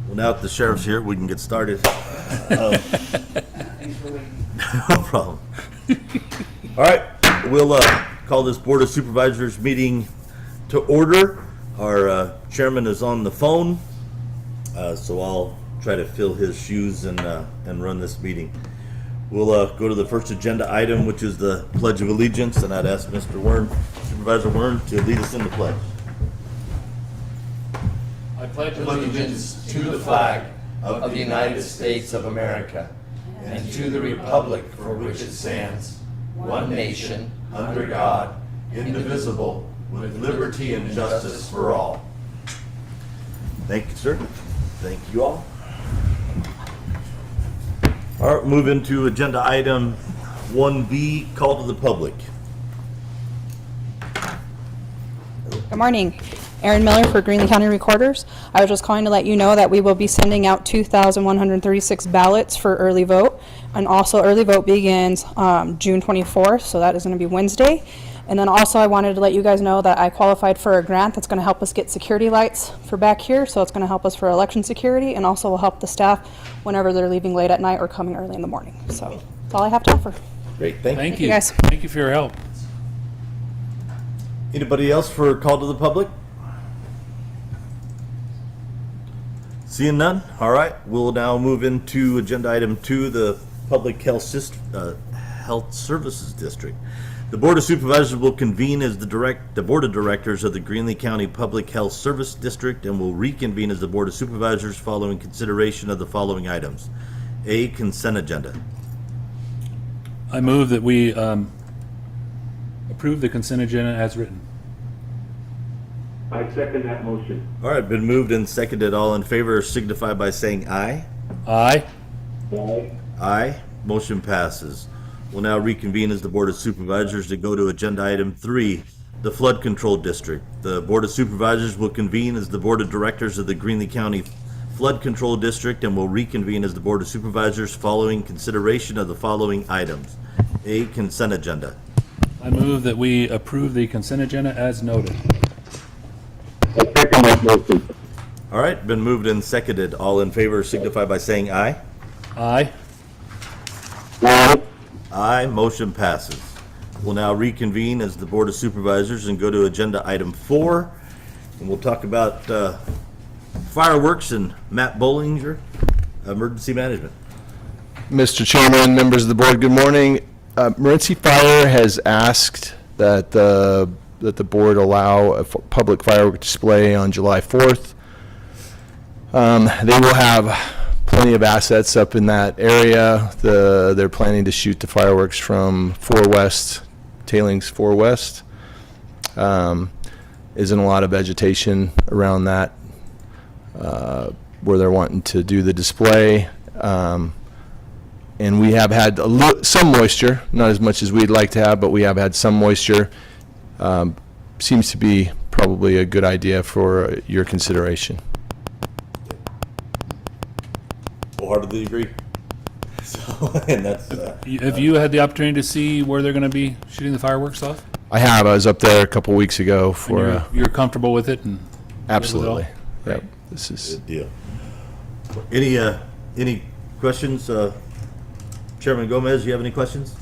Well, now that the sheriff's here, we can get started. No problem. All right, we'll call this Board of Supervisors meeting to order. Our chairman is on the phone, so I'll try to fill his shoes and run this meeting. We'll go to the first agenda item, which is the Pledge of Allegiance, and I'd ask Mr. Wern, Supervisor Wern, to lead us in the pledge. I pledge allegiance to the flag of the United States of America and to the republic for which it stands, one nation, under God, indivisible, with liberty and justice for all. Thank you, sir. Thank you all. All right, move into agenda item 1B, call to the public. Good morning. Erin Miller for Greeley County Recorders. I was just calling to let you know that we will be sending out 2,136 ballots for early vote. And also early vote begins June 24th, so that is going to be Wednesday. And then also I wanted to let you guys know that I qualified for a grant that's going to help us get security lights for back here. So it's going to help us for election security and also will help the staff whenever they're leaving late at night or coming early in the morning. So that's all I have to offer. Great, thank you. Thank you, guys. Thank you for your help. Anybody else for call to the public? Seeing none? All right, we'll now move into agenda item 2, the Public Health Services District. The Board of Supervisors will convene as the Board of Directors of the Greeley County Public Health Service District and will reconvene as the Board of Supervisors following consideration of the following items. A, consent agenda. I move that we approve the consent agenda as written. I second that motion. All right, been moved and seconded. All in favor signify by saying aye. Aye. Aye. Aye. Motion passes. We'll now reconvene as the Board of Supervisors to go to agenda item 3, the Flood Control District. The Board of Supervisors will convene as the Board of Directors of the Greeley County Flood Control District and will reconvene as the Board of Supervisors following consideration of the following items. A, consent agenda. I move that we approve the consent agenda as noted. I second that motion. All right, been moved and seconded. All in favor signify by saying aye. Aye. Aye. Aye, motion passes. We'll now reconvene as the Board of Supervisors and go to agenda item 4, and we'll talk about fireworks and Matt Bollinger, emergency management. Mr. Chairman, members of the board, good morning. Morenci Fire has asked that the board allow a public firework display on July 4th. They will have plenty of assets up in that area. They're planning to shoot the fireworks from 4 West, Tailings 4 West. Isn't a lot of vegetation around that where they're wanting to do the display. And we have had some moisture, not as much as we'd like to have, but we have had some moisture. Seems to be probably a good idea for your consideration. Wholeheartedly agree. So, and that's Have you had the opportunity to see where they're going to be shooting the fireworks off? I have. I was up there a couple weeks ago And for you're comfortable with it? And absolutely. Great. Yep. This is good deal. Any questions? Chairman Gomez, you have any questions?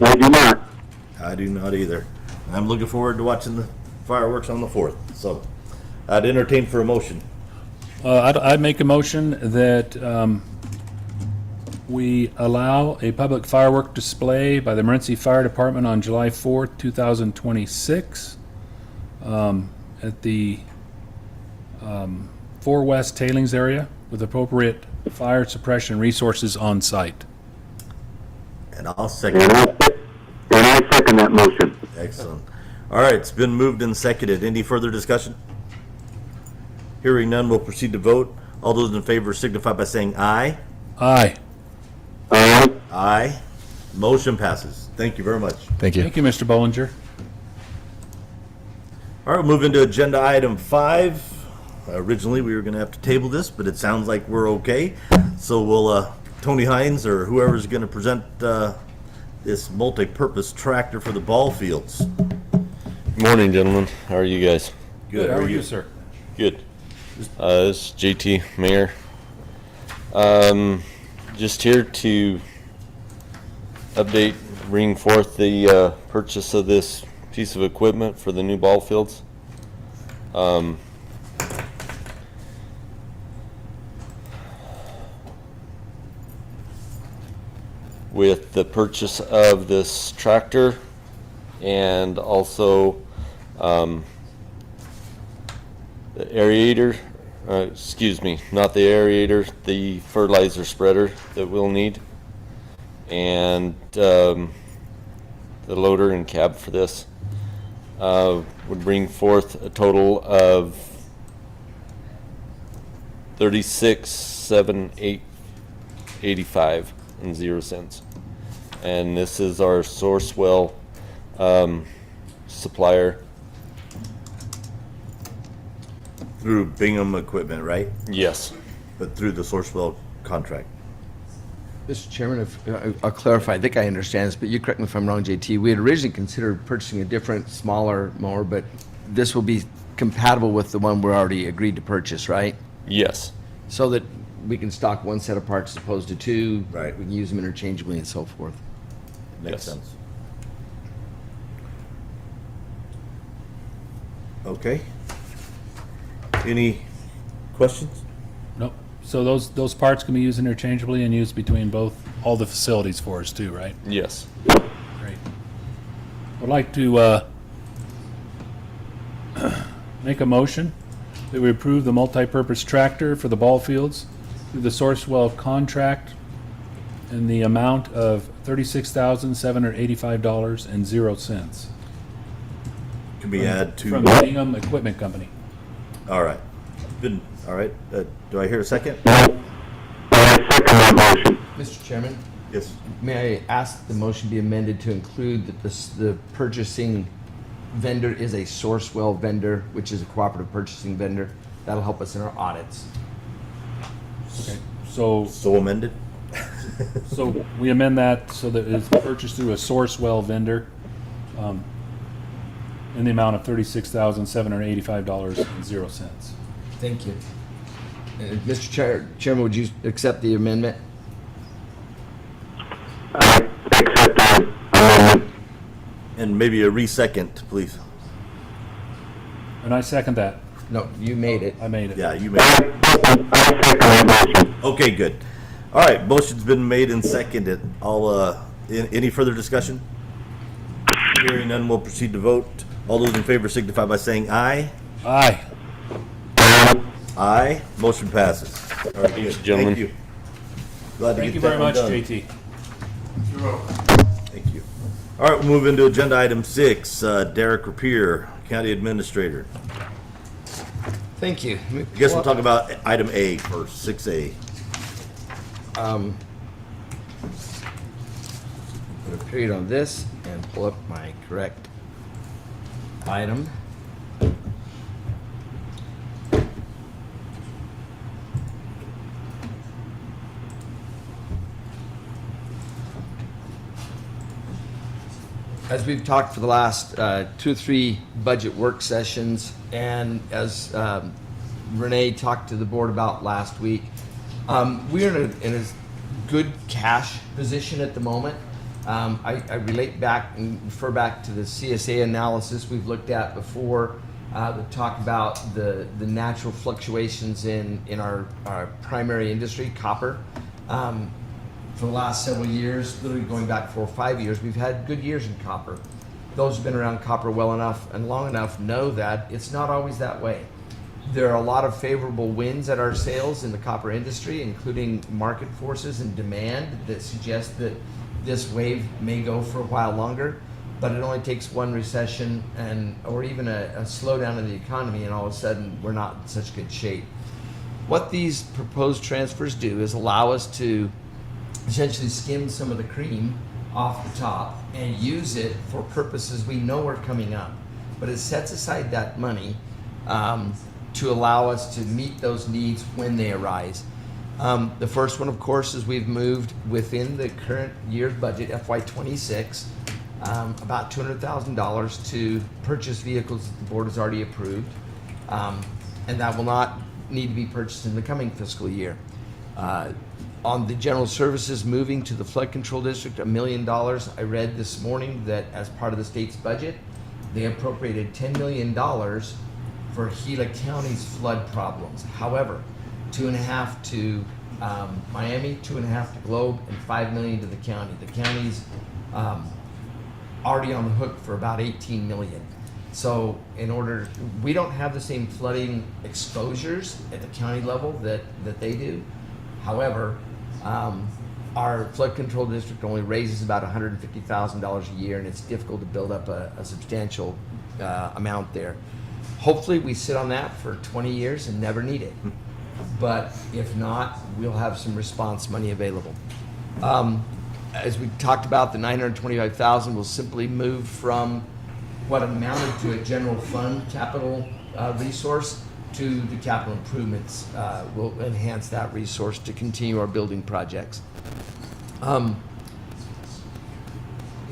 I do not. I do not either. I'm looking forward to watching the fireworks on the 4th. So I'd entertain for a motion. I'd make a motion that we allow a public firework display by the Morenci Fire Department on July 4th, 2026 at the 4 West Tailings area with appropriate fire suppression resources on site. And I'll second. And I second that motion. Excellent. All right, it's been moved and seconded. Any further discussion? Hearing none, we'll proceed to vote. All those in favor signify by saying aye. Aye. Aye. Aye. Motion passes. Thank you very much. thank you. Thank you, Mr. Bollinger. All right, we'll move into agenda item 5. Originally, we were going to have to table this, but it sounds like we're okay. So we'll, Tony Hines or whoever's going to present this multi-purpose tractor for the ball fields. Good morning, gentlemen. How are you guys? Good, How are you, sir? Good. This is JT, Mayor. Just here to update, bring forth the purchase of this piece of equipment for the new ball fields. With the purchase of this tractor and also the aerator, excuse me, not the aerator, the fertilizer spreader that we'll need, and the loader and cab for this would bring forth a total of $36,785 and 0 cents. And this is our Sourcewell supplier. Through Bingham Equipment, right? Yes. But through the Sourcewell contract. Mr. Chairman, if I'll clarify, I think I understand this, but you correct me if I'm wrong, JT. We had originally considered purchasing a different, smaller mower, but this will be compatible with the one we're already agreed to purchase, right? Yes. So that we can stock one set of parts as opposed to two. Right. We can use them interchangeably and so forth. Makes Yes. sense. Okay. Any questions? Nope. So those parts can be used interchangeably and used between all the facilities for us too, right? Yes. Great. I'd like to make a motion that we approve the multi-purpose tractor for the ball fields through the Sourcewell contract in the amount of $36,785 and 0 cents Can be added to. from Bingham Equipment Company. All right. Good. All right. Do I hear a second? I second that motion. Mr. Chairman, Yes. may I ask the motion be amended to include that the purchasing vendor is a Sourcewell vendor, which is a cooperative purchasing vendor. That'll help us in our audits. Okay. So So amended? we amend that so that it's purchased through a Sourcewell vendor in the amount of $36,785 and 0 cents. Thank you. Mr. Chairman, would you accept the amendment? I accept the amendment. And maybe a re-second, please. And I second that. No, you made it. I made it. Yeah, you may. I second that motion. Okay, good. All right, motion's been made and seconded. Any further discussion? Hearing none, we'll proceed to vote. All those in favor signify by saying aye. Aye. Aye. Motion passes. All right, good. gentlemen. Thank you. Glad to Thank get you very that one much, done. JT. Thank you. All right, we'll move into agenda item 6, Derek Rapier, County Administrator. Thank you. I guess we'll talk about item A first, 6A. Put a period on this and pull up my correct item. As we've talked for the last 2 or 3 budget work sessions, and as Renee talked to the board about last week, we're in a good cash position at the moment. I relate back and refer back to the CSA analysis we've looked at before that talk about the natural fluctuations in our primary industry, copper. For the last several years, literally going back 4 or 5 years, we've had good years in copper. Those who've been around copper well enough and long enough know that it's not always that way. There are a lot of favorable winds at our sales in the copper industry, including market forces and demand that suggest that this wave may go for a while longer, but it only takes one recession or even a slowdown in the economy, and all of a sudden we're not in such good shape. What these proposed transfers do is allow us to essentially skim some of the cream off the top and use it for purposes we know are coming up. But it sets aside that money to allow us to meet those needs when they arise. The first one, of course, is we've moved within the current year's budget, FY26, about $200,000 to purchase vehicles that the board has already approved. And that will not need to be purchased in the coming fiscal year. On the general services moving to the flood control district, $1 million. I read this morning that as part of the state's budget, they appropriated $10 million for Gila County's flood problems. However, 2.5 to Miami, 2.5 to Globe, and $5 million to the county. The county's already on the hook for about 18 million. So we don't have the same flooding exposures at the county level that they do. However, our flood control district only raises about $150,000 a year, and it's difficult to build up a substantial amount there. Hopefully, we sit on that for 20 years and never need it. But if not, we'll have some response money available. As we talked about, the $925,000 will simply move from what amounted to a general fund capital resource to the capital improvements. Will enhance that resource to continue our building projects.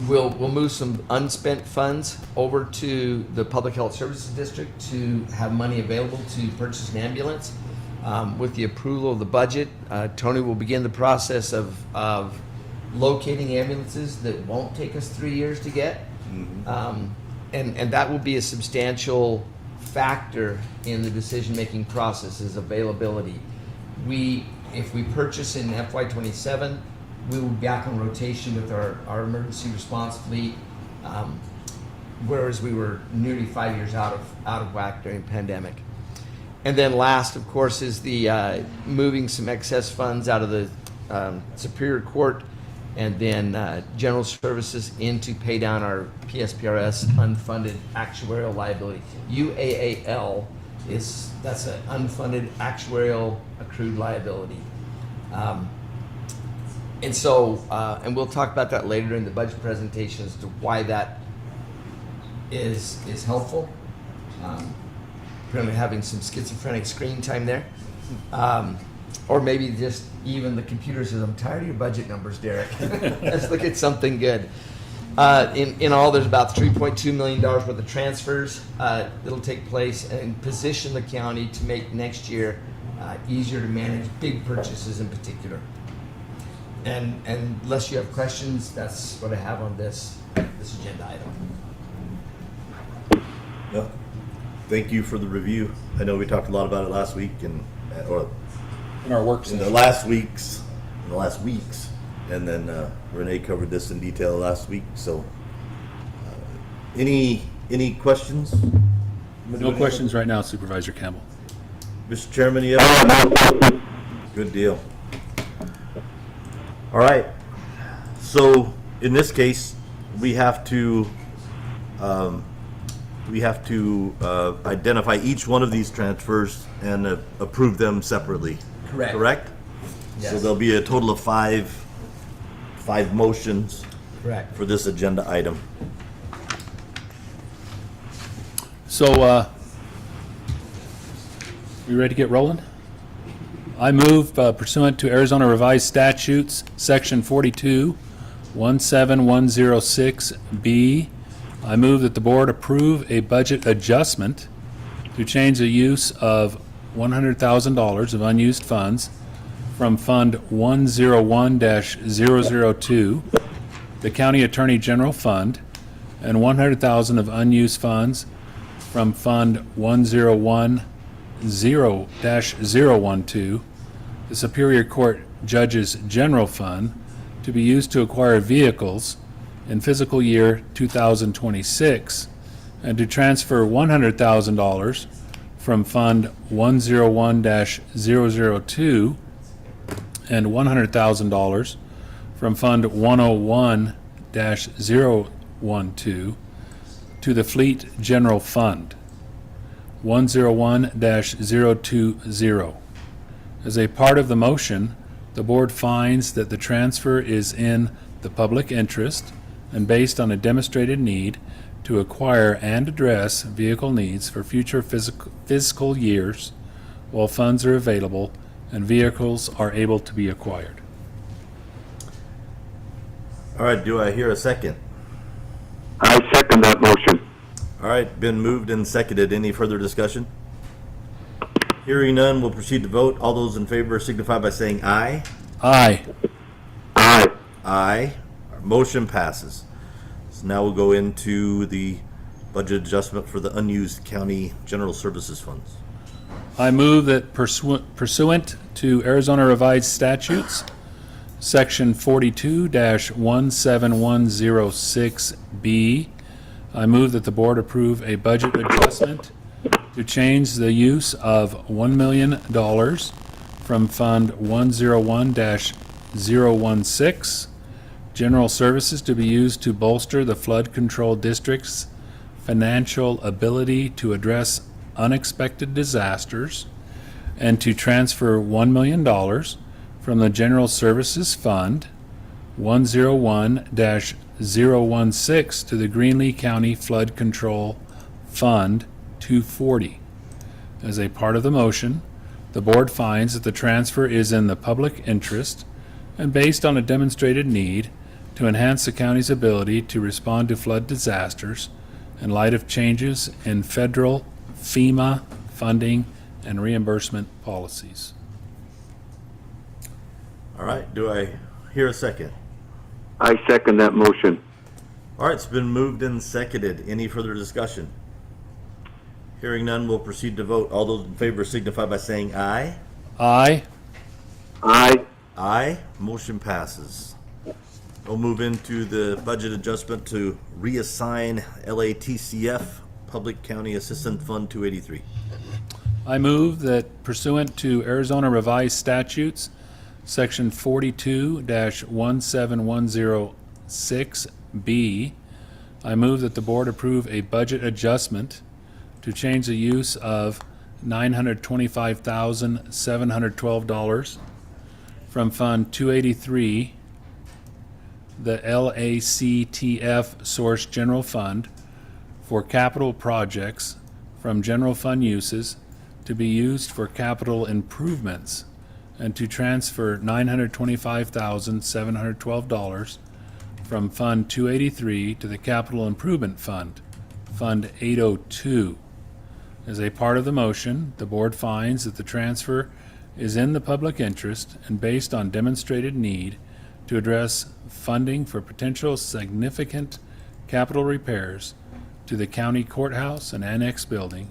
We'll move some unspent funds over to the Public Health Services District to have money available to purchase an ambulance. With the approval of the budget, Tony will begin the process of locating ambulances that won't take us 3 years to get. And that will be a substantial factor in the decision-making process is availability. If we purchase in FY27, we will be back on rotation with our emergency response fleet, whereas we were nearly 5 years out of whack during the pandemic. And then last, of course, is the moving some excess funds out of the Superior Court and then general services in to pay down our PSPRS unfunded actuarial liability. UAAL that's an unfunded actuarial accrued liability. And so, and we'll talk about that later in the budget presentation as to why that is helpful. Apparently having some schizophrenic screen time there. Or maybe just even the computer says, I'm tired of your budget numbers, Derek. Let's look at something good. In all, there's about $3.2 million worth of transfers that'll take place and position the county to make next year easier to manage big purchases in particular. And unless you have questions, that's what I have on this agenda item. No. Thank you for the review. I know we talked a lot about it last week or In our work in the session. last weeks, and then Renee covered this in detail last week. So, any questions? No questions right now, Supervisor Campbell. Mr. Chairman, you have good deal. All right. So in this case, we have to identify each one of these transfers and approve them separately. Correct. Correct? Yes. So there'll be a total of five motions Correct. for this agenda item. So, we ready to get rolling? I move pursuant to Arizona Revised Statutes, Section 42-17106B, I move that the board approve a budget adjustment to change the use of $100,000 of unused funds from Fund 101-002, the County Attorney General Fund, and $100,000 of unused funds from Fund 101-0-012, the Superior Court Judges General Fund, to be used to acquire vehicles in fiscal year 2026, and to transfer $100,000 from Fund 101-002 and $100,000 from Fund 101-012 to the Fleet General Fund 101-020. As a part of the motion, the board finds that the transfer is in the public interest and based on a demonstrated need to acquire and address vehicle needs for future fiscal years while funds are available and vehicles are able to be acquired. All right, do I hear a second? I second that motion. All right, been moved and seconded. Any further discussion? Hearing none, we'll proceed to vote. All those in favor signify by saying aye. Aye. Aye. Aye. Our motion passes. So now we'll go into the budget adjustment for the unused county general services funds. I move that pursuant to Arizona Revised Statutes, Section 42-17106B, I move that the board approve a budget adjustment to change the use of $1 million from Fund 101-016, General Services, to be used to bolster the Flood Control District's financial ability to address unexpected disasters, and to transfer $1 million from the General Services Fund 101-016 to the Greenlee County Flood Control Fund 240. As a part of the motion, the board finds that the transfer is in the public interest and based on a demonstrated need to enhance the county's ability to respond to flood disasters in light of changes in federal FEMA funding and reimbursement policies. All right, do I hear a second? I second that motion. All right, it's been moved and seconded. Any further discussion? Hearing none, we'll proceed to vote. All those in favor signify by saying aye. Aye. Aye. Aye. Motion passes. We'll move into the budget adjustment to reassign LATCF Public County Assistant Fund 283. I move that pursuant to Arizona Revised Statutes, Section 42-17106B, I move that the board approve a budget adjustment to change the use of $925,712 from Fund 283, the LACTF Source General Fund, for capital projects from general fund uses to be used for capital improvements, and to transfer $925,712 from Fund 283 to the Capital Improvement Fund, Fund 802. As a part of the motion, the board finds that the transfer is in the public interest and based on demonstrated need to address funding for potential significant capital repairs to the county courthouse and annex building,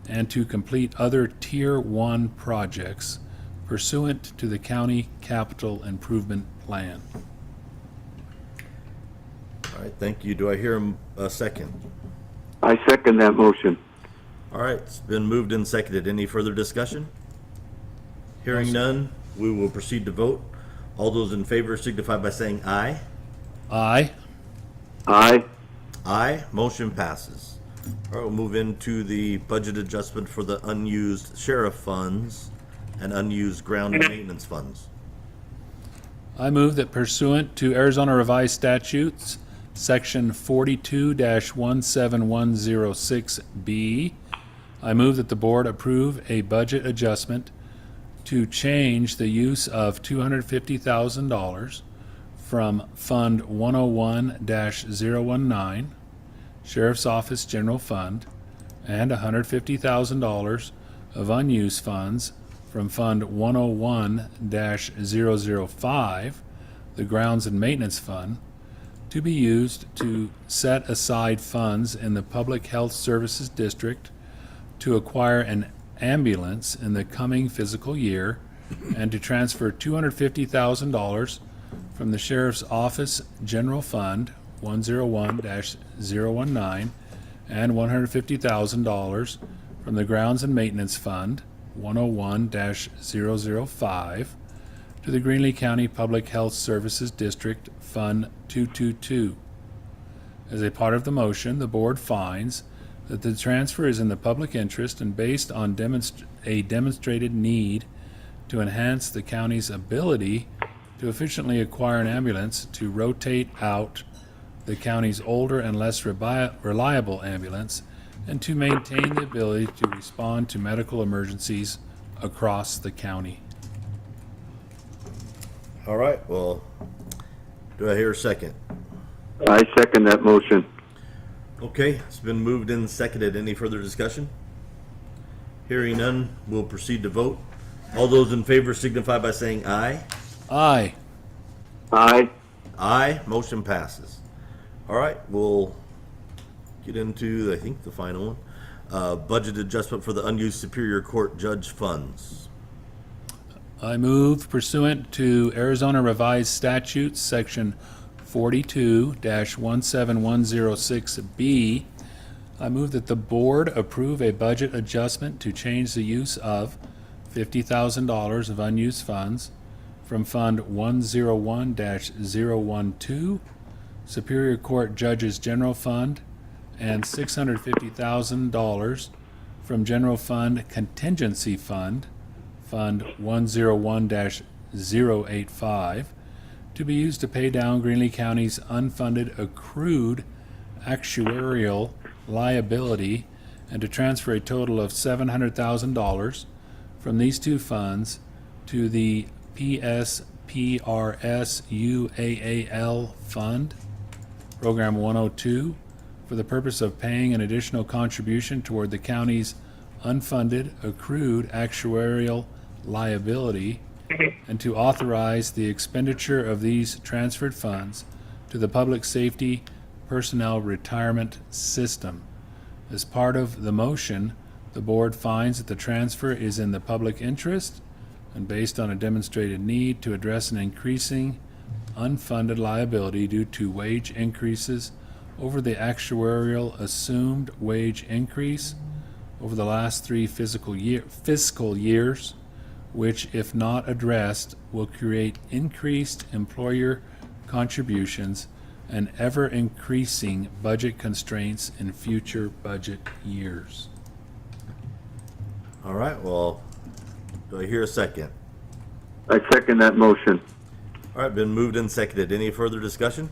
and to complete other Tier 1 projects pursuant to the County Capital Improvement Plan. All right, thank you. Do I hear a second? I second that motion. All right, it's been moved and seconded. Any further discussion? Hearing none, we will proceed to vote. All those in favor signify by saying aye. Aye. Aye. Aye. Motion passes. All right, we'll move into the budget adjustment for the unused sheriff funds and unused ground maintenance funds. I move that pursuant to Arizona Revised Statutes, Section 42-17106B, I move that the board approve a budget adjustment to change the use of $250,000 from Fund 101-019, Sheriff's Office General Fund, and $150,000 of unused funds from Fund 101-005, the Grounds and Maintenance Fund, to be used to set aside funds in the Public Health Services District to acquire an ambulance in the coming fiscal year, and to transfer $250,000 from the Sheriff's Office General Fund 101-019 and $150,000 from the Grounds and Maintenance Fund 101-005 to the Greenlee County Public Health Services District Fund 222. As a part of the motion, the board finds that the transfer is in the public interest and based on a demonstrated need to enhance the county's ability to efficiently acquire an ambulance to rotate out the county's older and less reliable ambulance, and to maintain the ability to respond to medical emergencies across the county. All right, well, do I hear a second? I second that motion. Okay, it's been moved and seconded. Any further discussion? Hearing none, we'll proceed to vote. All those in favor signify by saying aye. Aye. Aye. Aye, motion passes. All right, we'll get into, I think, the final one. Budget adjustment for the unused Superior Court judge funds. I move pursuant to Arizona Revised Statutes, Section 42-17106B, I move that the board approve a budget adjustment to change the use of $50,000 of unused funds from Fund 101-012, Superior Court Judges General Fund, and $650,000 from General Fund Contingency Fund, Fund 101-085, to be used to pay down Greenlee County's unfunded accrued actuarial liability and to transfer a total of $700,000 from these two funds to the PSPRS-UAAL Fund, Program 102, for the purpose of paying an additional contribution toward the county's unfunded accrued actuarial liability, and to authorize the expenditure of these transferred funds to the Public Safety Personnel Retirement System. As part of the motion, the board finds that the transfer is in the public interest and based on a demonstrated need to address an increasing unfunded liability due to wage increases over the actuarial assumed wage increase over the last 3 fiscal years, which, if not addressed, will create increased employer contributions and ever-increasing budget constraints in future budget years. All right, well, do I hear a second? I second that motion. All right, been moved and seconded. Any further discussion?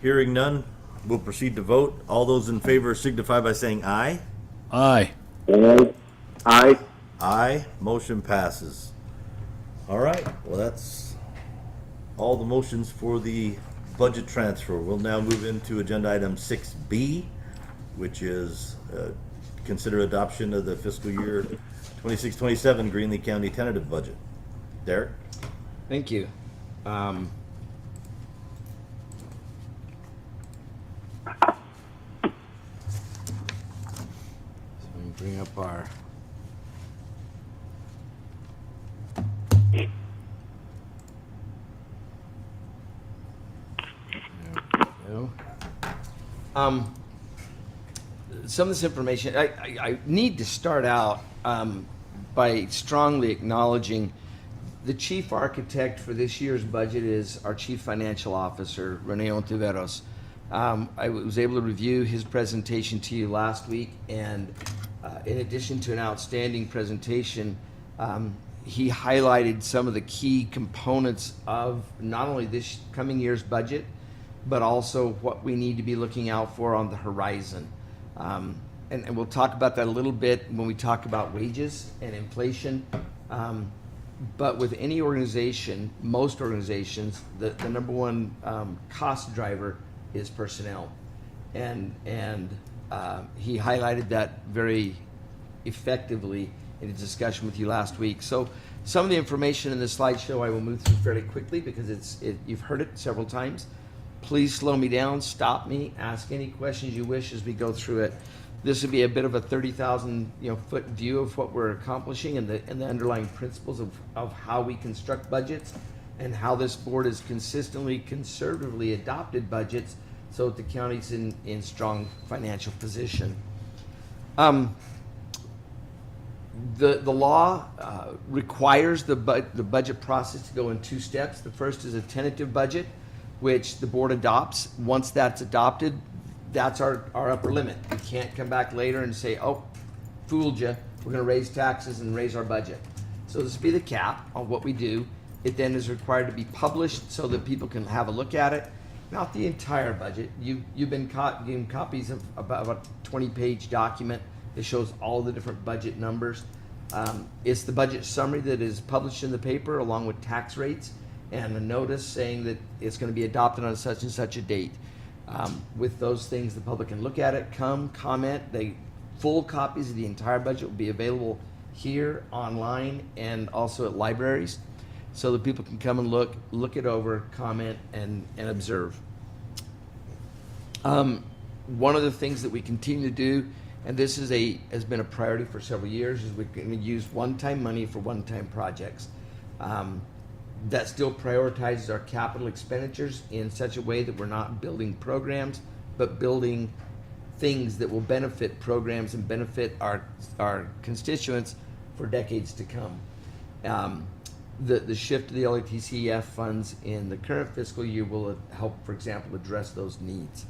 Hearing none, we'll proceed to vote. All those in favor signify by saying aye. Aye. Aye. Aye. Aye, motion passes. All right, well, that's all the motions for the budget transfer. We'll now move into agenda item 6B, which is consider adoption of the fiscal year 26-27 Greenlee County tentative budget. Derek? Thank you. So let me bring up our. There we go. Some of this information, I need to start out by strongly acknowledging the chief architect for this year's budget is our chief financial officer, Rene Ontiveros. I was able to review his presentation to you last week, and in addition to an outstanding presentation, he highlighted some of the key components of not only this coming year's budget, but also what we need to be looking out for on the horizon. And we'll talk about that a little bit when we talk about wages and inflation. But with any organization, most organizations, the number one cost driver is personnel. And he highlighted that very effectively in a discussion with you last week. So some of the information in this slideshow I will move through fairly quickly because you've heard it several times. Please slow me down, stop me, ask any questions you wish as we go through it. This would be a bit of a 30,000 foot view of what we're accomplishing and the underlying principles of how we construct budgets and how this board has consistently, conservatively adopted budgets so that the county's in strong financial position. The law requires the budget process to go in 2 steps. The first is a tentative budget, which the board adopts. Once that's adopted, that's our upper limit. We can't come back later and say, oh, fooled you, we're gonna raise taxes and raise our budget. So this will be the cap on what we do. It then is required to be published so that people can have a look at it. Not the entire budget. You've been given copies of about a 20-page document that shows all the different budget numbers. It's the budget summary that is published in the paper along with tax rates and a notice saying that it's going to be adopted on such and such a date. With those things, the public can look at it, comment. Full copies of the entire budget will be available here, online, and also at libraries, so that people can come and look it over, comment, and observe. One of the things that we continue to do, and this has been a priority for several years, is we're going to use one-time money for one-time projects. That still prioritizes our capital expenditures in such a way that we're not building programs, but building things that will benefit programs and benefit our constituents for decades to come. The shift to the LATCF funds in the current fiscal year will help, for example, address those needs.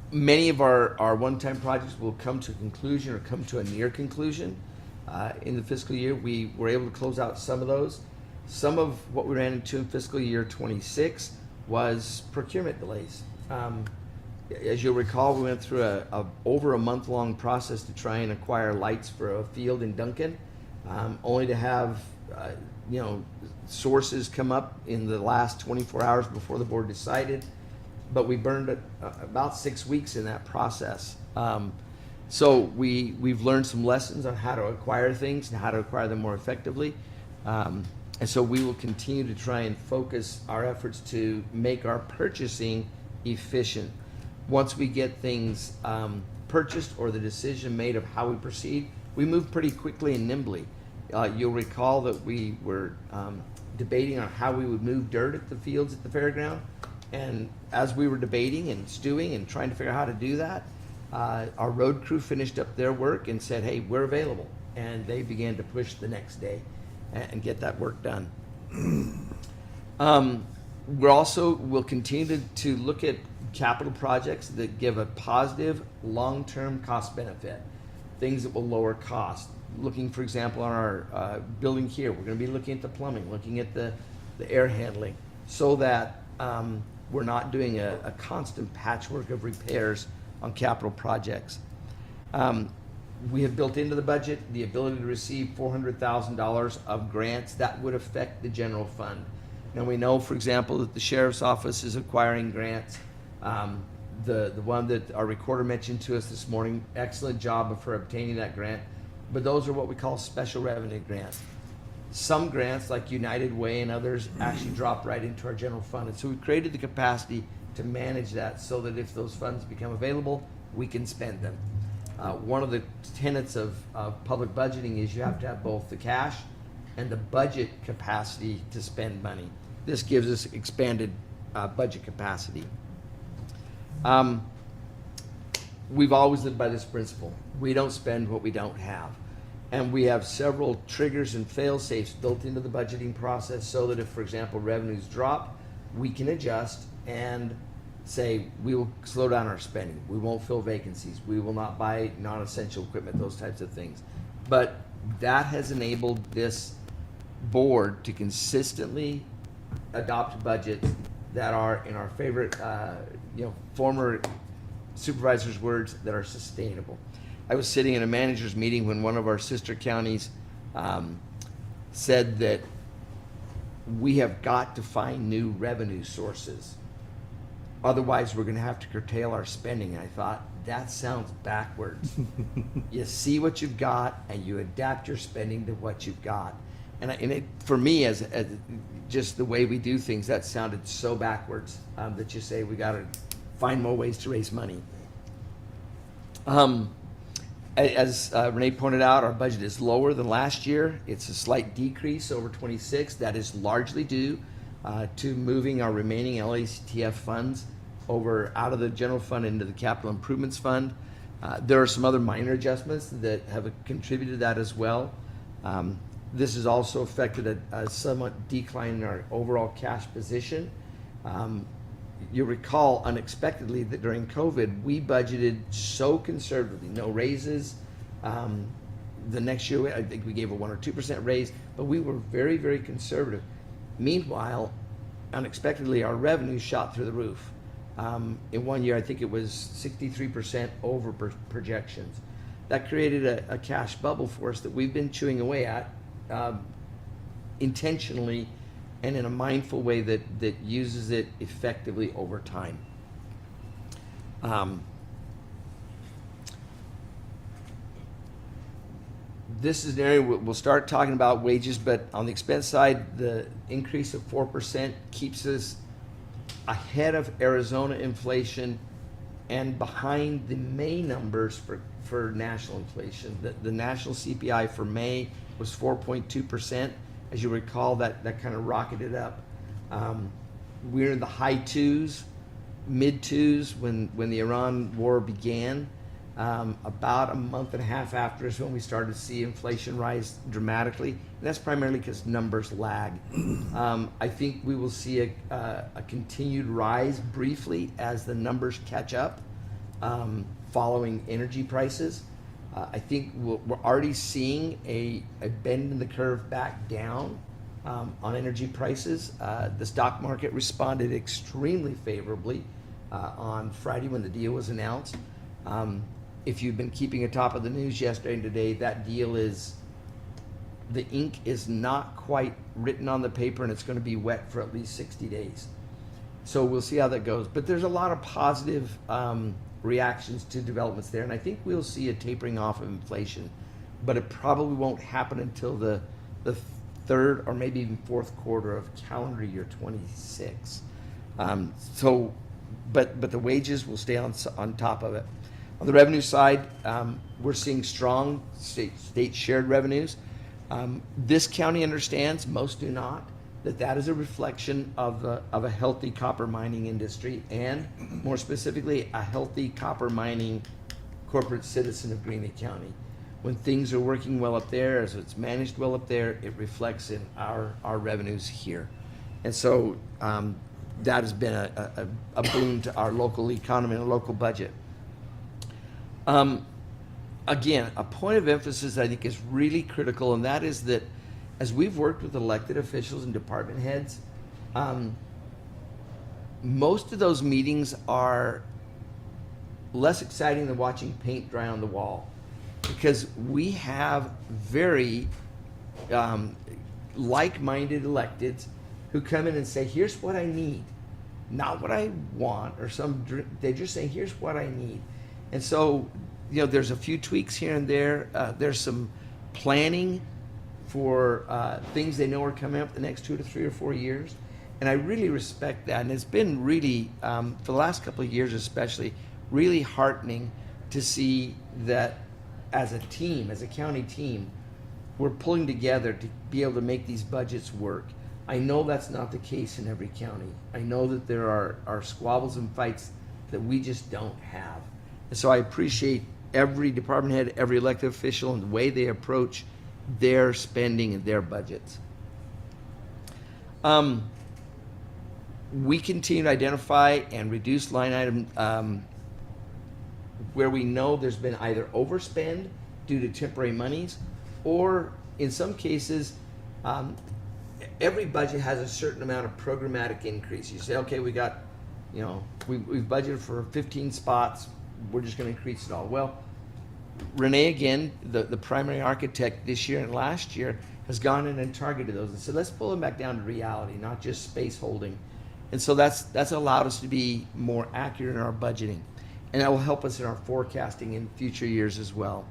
Many of our one-time projects will come to a conclusion or come to a near conclusion. In the fiscal year, we were able to close out some of those. Some of what we ran into in fiscal year 26 was procurement delays. As you'll recall, we went through over a month-long process to try and acquire lights for a field in Duncan, only to have sources come up in the last 24 hours before the board decided. But we burned about 6 weeks in that process. So we've learned some lessons on how to acquire things and how to acquire them more effectively. And so we will continue to try and focus our efforts to make our purchasing efficient. Once we get things purchased or the decision made of how we proceed, we move pretty quickly and nimbly. You'll recall that we were debating on how we would move dirt at the fields at the fairground. And as we were debating and stewing and trying to figure out how to do that, our road crew finished up their work and said, hey, we're available. And they began to push the next day and get that work done. We'll continue to look at capital projects that give a positive long-term cost benefit, things that will lower cost. Looking, for example, on our building here, we're going to be looking at the plumbing, looking at the air handling, so that we're not doing a constant patchwork of repairs on capital projects. We have built into the budget the ability to receive $400,000 of grants that would affect the general fund. Now we know, for example, that the sheriff's office is acquiring grants. The one that our recorder mentioned to us this morning, excellent job for obtaining that grant. But those are what we call special revenue grants. Some grants, like United Way and others, actually drop right into our general fund. And so we've created the capacity to manage that so that if those funds become available, we can spend them. One of the tenets of public budgeting is you have to have both the cash and the budget capacity to spend money. This gives us expanded budget capacity. We've always lived by this principle. We don't spend what we don't have. And we have several triggers and fail-safes built into the budgeting process so that if, for example, revenues drop, we can adjust and say we will slow down our spending. We won't fill vacancies. We will not buy non-essential equipment, those types of things. But that has enabled this board to consistently adopt budgets that are, in our favorite, former supervisors' words, that are sustainable. I was sitting in a manager's meeting when one of our sister counties said that we have got to find new revenue sources. Otherwise, we're going to have to curtail our spending. And I thought, that sounds backwards. You see what you've got, and you adapt your spending to what you've got. For me, as just the way we do things, that sounded so backwards that you say we got to find more ways to raise money. As Renee pointed out, our budget is lower than last year. It's a slight decrease over 26. That is largely due to moving our remaining LATCF funds over out of the general fund into the capital improvements fund. There are some other minor adjustments that have contributed to that as well. This has also affected a somewhat decline in our overall cash position. You'll recall unexpectedly that during COVID, we budgeted so conservatively, no raises. The next year, I think we gave a 1 or 2% raise, but we were very, very conservative. Meanwhile, unexpectedly, our revenue shot through the roof. In one year, I think it was 63% over projections. that created a cash bubble for us that we've been chewing away at intentionally and in a mindful way that uses it effectively over time. This is an area we'll start talking about wages, but on the expense side, the increase of 4% keeps us ahead of Arizona inflation and behind the May numbers for national inflation. The national CPI for May was 4.2%. As you recall, that kind of rocketed up. We're in the high twos, mid twos when the Iran war began. About a month and a half after is when we started to see inflation rise dramatically. And that's primarily because numbers lag. I think we will see a continued rise briefly as the numbers catch up following energy prices. I think we're already seeing a bend in the curve back down on energy prices. The stock market responded extremely favorably on Friday when the deal was announced. If you've been keeping atop of the news yesterday and today, that deal is, the ink is not quite written on the paper and it's going to be wet for at least 60 days. So we'll see how that goes. But there's a lot of positive reactions to developments there. And I think we'll see a tapering off of inflation, but it probably won't happen until the third or maybe even fourth quarter of calendar year 26. But the wages will stay on top of it. On the revenue side, we're seeing strong state shared revenues. This county understands, most do not, that is a reflection of a healthy copper mining industry and, more specifically, a healthy copper mining corporate citizen of Greeley County. When things are working well up there, as it's managed well up there, it reflects in our revenues here. And so that has been a boon to our local economy and local budget. Again, a point of emphasis I think is really critical, and that is that as we've worked with elected officials and department heads, most of those meetings are less exciting than watching paint dry on the wall, because we have very like-minded electeds who come in and say, here's what I need, not what I want, or they just say, here's what I need. And so, there's a few tweaks here and there. There's some planning for things they know are coming up the next 2 to 3 or 4 years. And I really respect that. And it's been really, for the last couple of years especially, really heartening to see that as a team, as a county team, we're pulling together to be able to make these budgets work. I know that's not the case in every county. I know that there are squabbles and fights that we just don't have. And so I appreciate every department head, every elected official, and the way they approach their spending and their budgets. We continue to identify and reduce line item where we know there's been either overspend due to temporary monies, or in some cases, every budget has a certain amount of programmatic increase. You say, okay, we've budgeted for 15 spots, we're just going to increase it all. Well, Renee, again, the primary architect this year and last year, has gone in and targeted those and said, let's pull them back down to reality, not just space holding. And so that's allowed us to be more accurate in our budgeting. And that will help us in our forecasting in future years as well.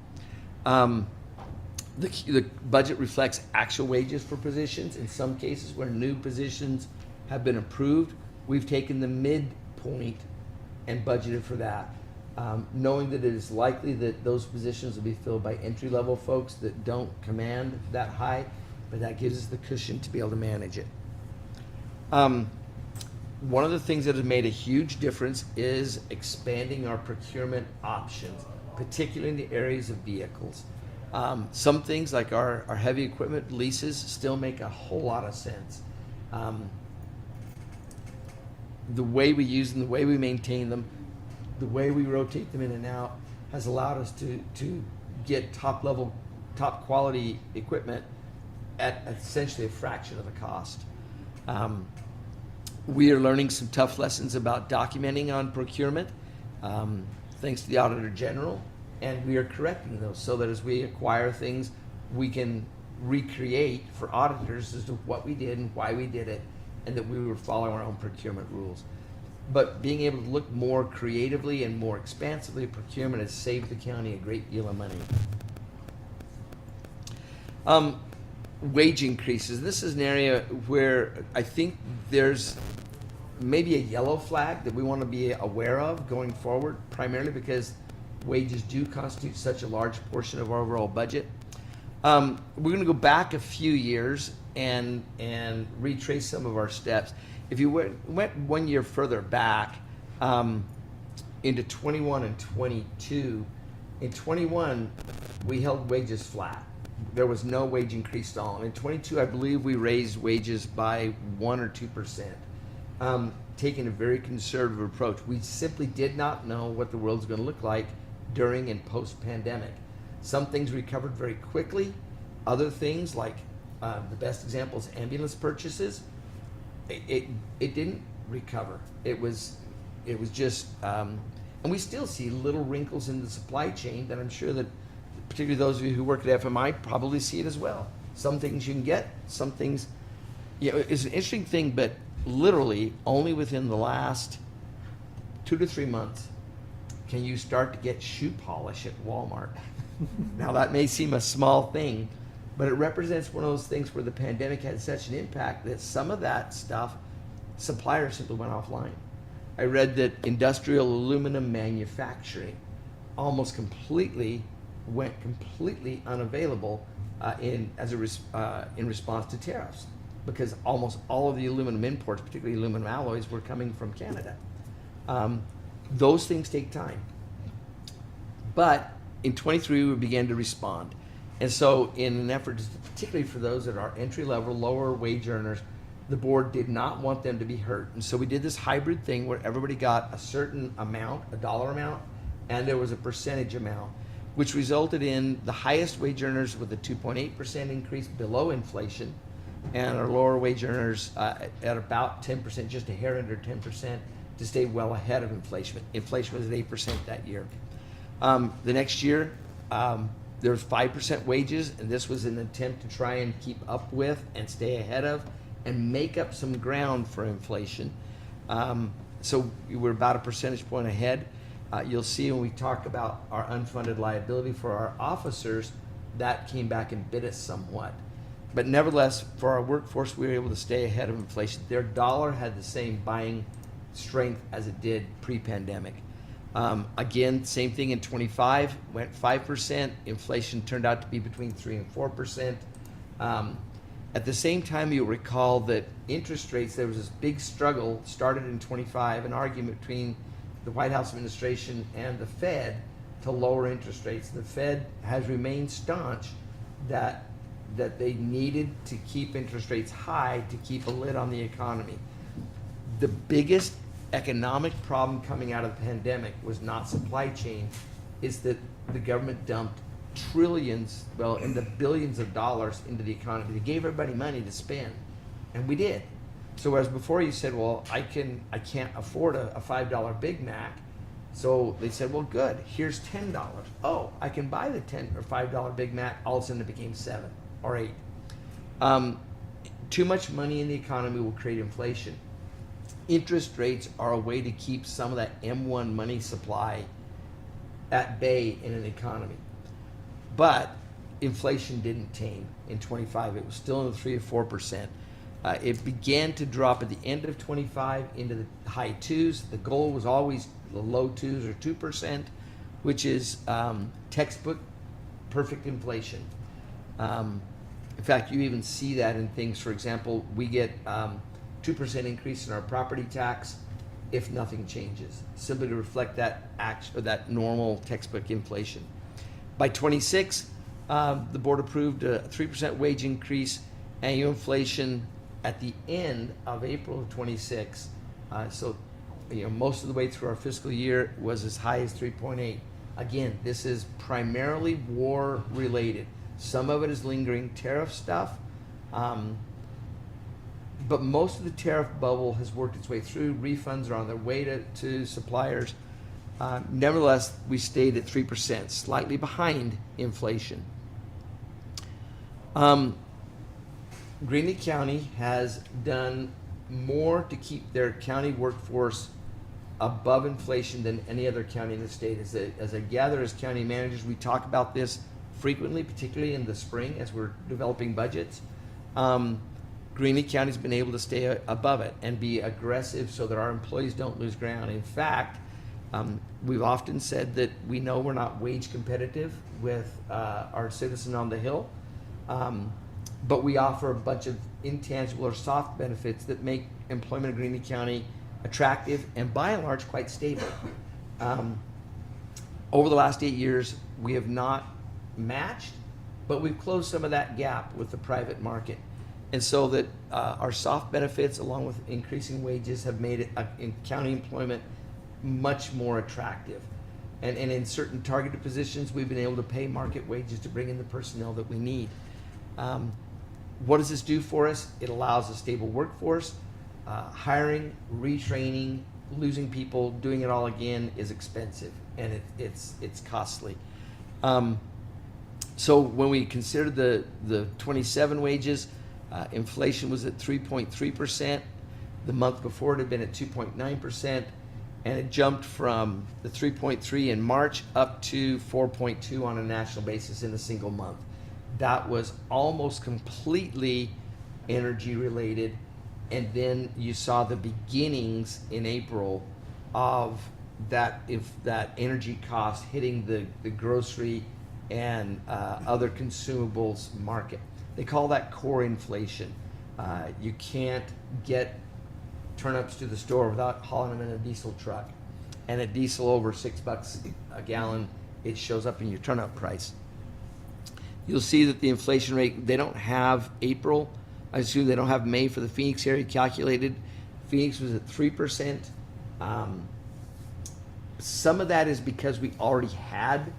The budget reflects actual wages for positions. In some cases where new positions have been approved, we've taken the midpoint and budgeted for that. Knowing that it is likely that those positions will be filled by entry-level folks that don't command that high, but that gives us the cushion to be able to manage it. One of the things that has made a huge difference is expanding our procurement options, particularly in the areas of vehicles. Some things like our heavy equipment leases still make a whole lot of sense. The way we use them, the way we maintain them, the way we rotate them in and out has allowed us to get top quality equipment at essentially a fraction of the cost. We are learning some tough lessons about documenting on procurement, thanks to the Auditor General. And we are correcting those so that as we acquire things, we can recreate for auditors as to what we did and why we did it, and that we were following our own procurement rules. But being able to look more creatively and more expansively at procurement has saved the county a great deal of money. Wage increases. This is an area where I think there's maybe a yellow flag that we want to be aware of going forward, primarily because wages do constitute such a large portion of our overall budget. We're going to go back a few years and retrace some of our steps. If you went 1 year further back into 21 and 22, in 21 we held wages flat. There was no wage increase at all. In 22, I believe we raised wages by 1 or 2%, taking a very conservative approach. We simply did not know what the world's going to look like during and post-pandemic. Some things recovered very quickly. Other things, like the best example is ambulance purchases, it didn't recover. It was just, and we still see little wrinkles in the supply chain that I'm sure that particularly those of you who work at FMI probably see it as well. Some things you can get, some things, it's an interesting thing, but literally only within the last 2 to 3 months can you start to get shoe polish at Walmart. Now that may seem a small thing, but it represents one of those things where the pandemic had such an impact that some of that stuff, suppliers simply went offline. I read that industrial aluminum manufacturing almost completely went completely unavailable in response to tariffs, because almost all of the aluminum imports, particularly aluminum alloys, were coming from Canada. Those things take time. But in 23, we began to respond. And so in an effort, particularly for those that are entry-level, lower wage earners, the board did not want them to be hurt. And so we did this hybrid thing where everybody got a certain amount, a dollar amount, and there was a percentage amount, which resulted in the highest wage earners with a 2.8% increase below inflation, and our lower wage earners at about 10%, just a hair under 10%, to stay well ahead of inflation. Inflation was at 8% that year. The next year, there was 5% wages, and this was an attempt to try and keep up with and stay ahead of and make up some ground for inflation. So we were about a percentage point ahead. You'll see when we talk about our unfunded liability for our officers, that came back and bit us somewhat. But nevertheless, for our workforce, we were able to stay ahead of inflation. Their dollar had the same buying strength as it did pre-pandemic. Again, same thing in 25, went 5%. Inflation turned out to be between 3 and 4%. At the same time, you'll recall that interest rates, there was this big struggle, started in 25, an argument between the White House administration and the Fed to lower interest rates. The Fed has remained staunch that they needed to keep interest rates high to keep a lid on the economy. The biggest economic problem coming out of the pandemic was not supply chain, it's that the government dumped trillions, well, into billions of dollars into the economy. They gave everybody money to spend, and we did. So whereas before you said, well, I can't afford a $5 Big Mac, so they said, well, good, here's $10. Oh, I can buy the $10 or $5 Big Mac. All of a sudden it became 7 or 8. Too much money in the economy will create inflation. Interest rates are a way to keep some of that M1 money supply at bay in an economy. But inflation didn't tame in 25. It was still in the 3 to 4%. It began to drop at the end of 25 into the high 2s. The goal was always the low 2s or 2%, which is textbook perfect inflation. In fact, you even see that in things. For example, we get 2% increase in our property tax if nothing changes, simply to reflect that that normal textbook inflation. By 26, the board approved a 3% wage increase, annual inflation at the end of April of 26. So, most of the way through our fiscal year was as high as 3.8. Again, this is primarily war related. Some of it is lingering tariff stuff. But most of the tariff bubble has worked its way through. Refunds are on their way to suppliers. Nevertheless, we stayed at 3%, slightly behind inflation. Greeley County has done more to keep their county workforce above inflation than any other county in the state. As I gather, as county managers, we talk about this frequently, particularly in the spring as we're developing budgets. Greeley County's been able to stay above it and be aggressive so that our employees don't lose ground. In fact, we've often said that we know we're not wage competitive with our citizen on the Hill, but we offer a bunch of intangible or soft benefits that make employment in Greeley County attractive and by and large quite stable. Over the last 8 years, we have not matched, but we've closed some of that gap with the private market. And so that our soft benefits along with increasing wages have made it in county employment much more attractive. And in certain targeted positions, we've been able to pay market wages to bring in the personnel that we need. What does this do for us? It allows a stable workforce. Hiring, retraining, losing people, doing it all again is expensive and it's costly. So when we considered the 27 wages, inflation was at 3.3%. The month before it had been at 2.9%, and it jumped from the 3.3 in March up to 4.2 on a national basis in a single month. That was almost completely energy related. And then you saw the beginnings in April of that energy cost hitting the grocery and other consumables market. They call that core inflation. You can't get turnips to the store without hauling them in a diesel truck. And a diesel over $6 a gallon, it shows up in your turnip price. You'll see that the inflation rate, they don't have April. I assume they don't have May for the Phoenix area calculated. Phoenix was at 3%. Some of that is because we already had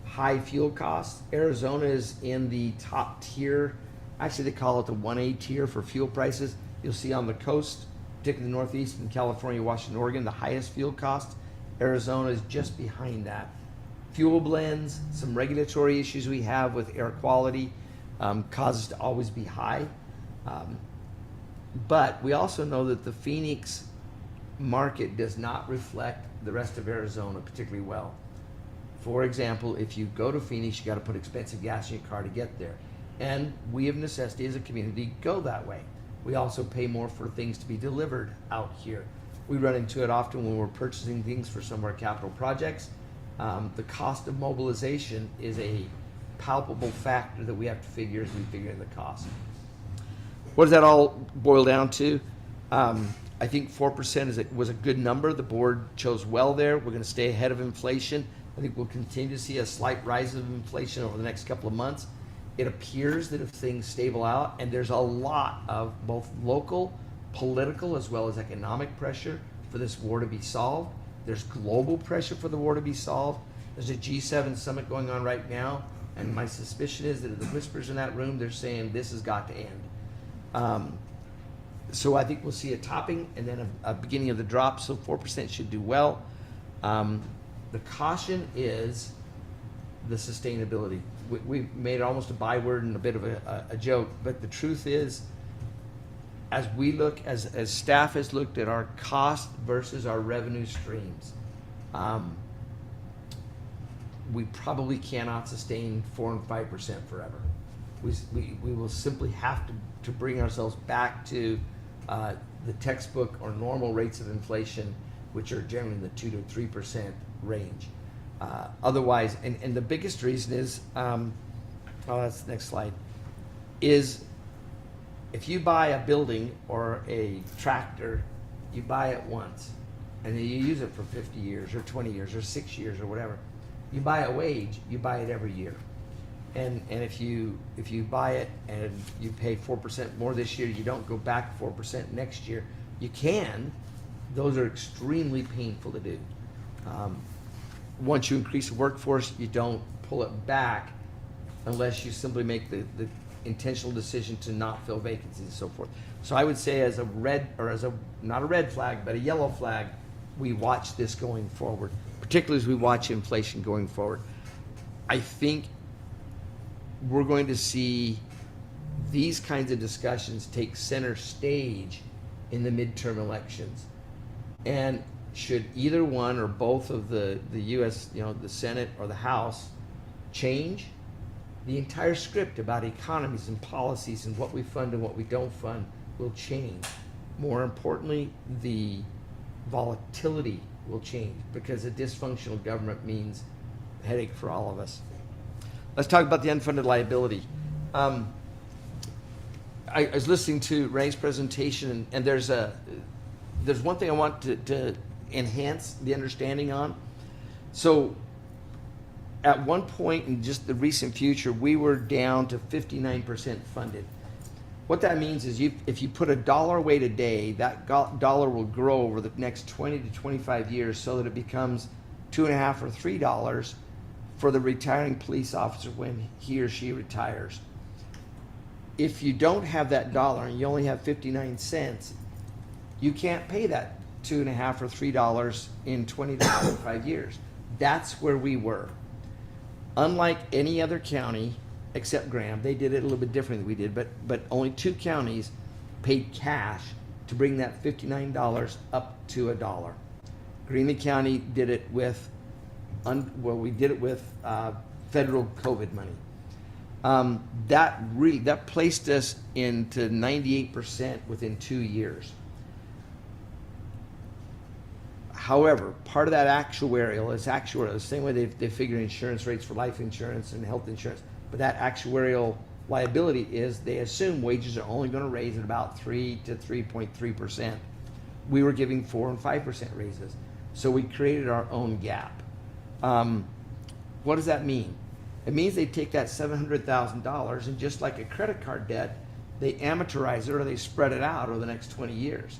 high fuel costs. Arizona is in the top tier. Actually, they call it the 1A tier for fuel prices. You'll see on the coast, particularly the Northeast and California, Washington, Oregon, the highest fuel cost. Arizona is just behind that. Fuel blends, some regulatory issues we have with air quality cause us to always be high. But we also know that the Phoenix market does not reflect the rest of Arizona particularly well. For example, if you go to Phoenix, you got to put expensive gas in your car to get there. And we of necessity as a community go that way. We also pay more for things to be delivered out here. We run into it often when we're purchasing things for some of our capital projects. The cost of mobilization is a palpable factor that we have to figure as we figure in the cost. What does that all boil down to? I think 4% was a good number. The board chose well there. We're going to stay ahead of inflation. I think we'll continue to see a slight rise of inflation over the next couple of months. It appears that if things stable out, and there's a lot of both local, political, as well as economic pressure for this war to be solved. There's global pressure for the war to be solved. There's a G7 summit going on right now, and my suspicion is that the whispers in that room, they're saying this has got to end. So I think we'll see a topping and then a beginning of the drop, so 4% should do well. The caution is the sustainability. We've made it almost a byword and a bit of a joke, but the truth is, as we look, as staff has looked at our cost versus our revenue streams, we probably cannot sustain 4 and 5% forever. We will simply have to bring ourselves back to the textbook or normal rates of inflation, which are generally in the 2 to 3% range. Otherwise, and the biggest reason is, that's the next slide, is if you buy a building or a tractor, you buy it once, and then you use it for 50 years or 20 years or 6 years or whatever. You buy a wage, you buy it every year. And if you buy it and you pay 4% more this year, you don't go back 4% next year. You can. Those are extremely painful to do. Once you increase the workforce, you don't pull it back unless you simply make the intentional decision to not fill vacancies and so forth. So I would say as a red, or as a, not a red flag, but a yellow flag, we watch this going forward. particularly as we watch inflation going forward. I think we're going to see these kinds of discussions take center stage in the midterm elections. And should either one or both of the U.S., the Senate or the House change, the entire script about economies and policies and what we fund and what we don't fund will change. More importantly, the volatility will change, because a dysfunctional government means headache for all of us. Let's talk about the unfunded liability. I was listening to Ray's presentation, and there's one thing I want to enhance the understanding on. So at one point in just the recent future, we were down to 59% funded. What that means is if you put $1 away today, that dollar will grow over the next 20 to 25 years so that it becomes $2.50 or $3 for the retiring police officer when he or she retires. If you don't have that dollar and you only have 59 cents, you can't pay that $2.50 or $3 in 20 to 25 years. That's where we were. Unlike any other county, except Graham, they did it a little bit differently than we did, but only 2 counties paid cash to bring that $59 up to $1. Greeley County did it with, we did it with federal COVID money. That placed us into 98% within 2 years. However, part of that actuarial is the same way they figure insurance rates for life insurance and health insurance. But that actuarial liability is they assume wages are only going to raise at about 3 to 3.3%. We were giving 4 and 5% raises. So we created our own gap. What does that mean? It means they take that $700,000 and just like a credit card debt, they amortize it or they spread it out over the next 20 years.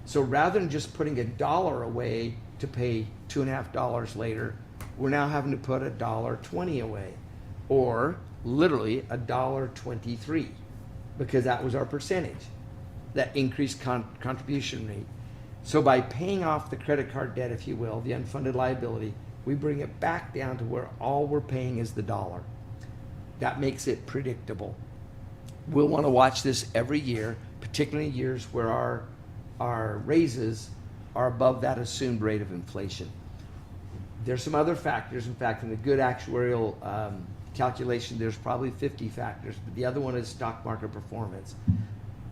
So rather than just putting $1 away to pay $2.50 later, we're now having to put $1.20 away, or literally $1.23, because that was our percentage, that increased contribution rate. So by paying off the credit card debt, if you will, the unfunded liability, we bring it back down to where all we're paying is the dollar. That makes it predictable. We'll want to watch this every year, particularly in years where our raises are above that assumed rate of inflation. There's some other factors. In fact, in the good actuarial calculation, there's probably 50 factors, but the other one is stock market performance.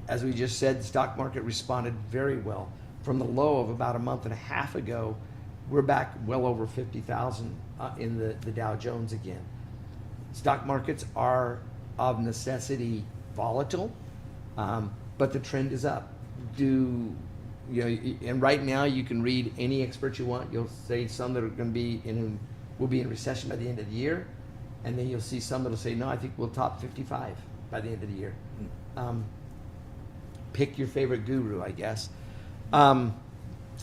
As we just said, the stock market responded very well. From the low of about a month and a half ago, we're back well over 50,000 in the Dow Jones again. Stock markets are of necessity volatile, but the trend is up. And right now you can read any expert you want. You'll say some that are going to be will be in recession by the end of the year, and then you'll see some that'll say, no, I think we'll top 55 by the end of the year. Pick your favorite guru, I guess.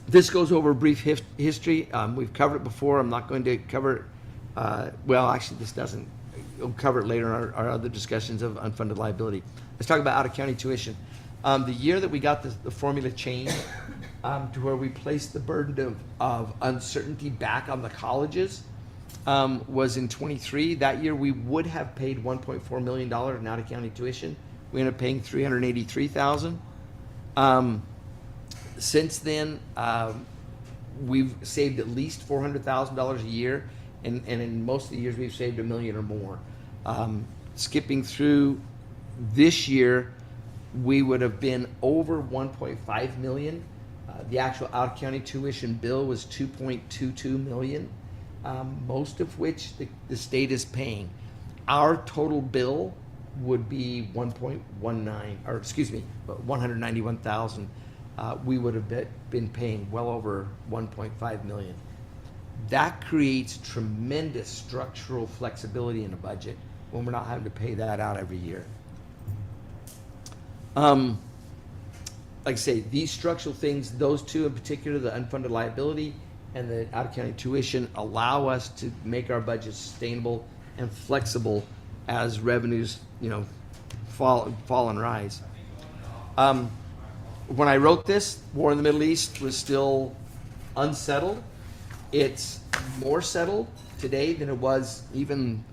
This goes over a brief history. We've covered it before. I'm not going to cover it. Actually, this doesn't. We'll cover it later in our other discussions of unfunded liability. Let's talk about out-of-county tuition. The year that we got the formula changed to where we placed the burden of uncertainty back on the colleges was in 23. That year we would have paid $1.4 million in out-of-county tuition. We ended up paying $383,000. Since then, we've saved at least $400,000 a year, and in most of the years we've saved $1 million or more. Skipping through this year, we would have been over 1.5 million. The actual out-of-county tuition bill was 2.22 million, most of which the state is paying. Our total bill would be 191,000. We would have been paying well over 1.5 million. That creates tremendous structural flexibility in a budget when we're not having to pay that out every year. Like I say, these structural things, those two in particular, the unfunded liability and the out-of-county tuition, allow us to make our budget sustainable and flexible as revenues, fall and rise. When I wrote this, war in the Middle East was still unsettled. It's more settled today than it was even,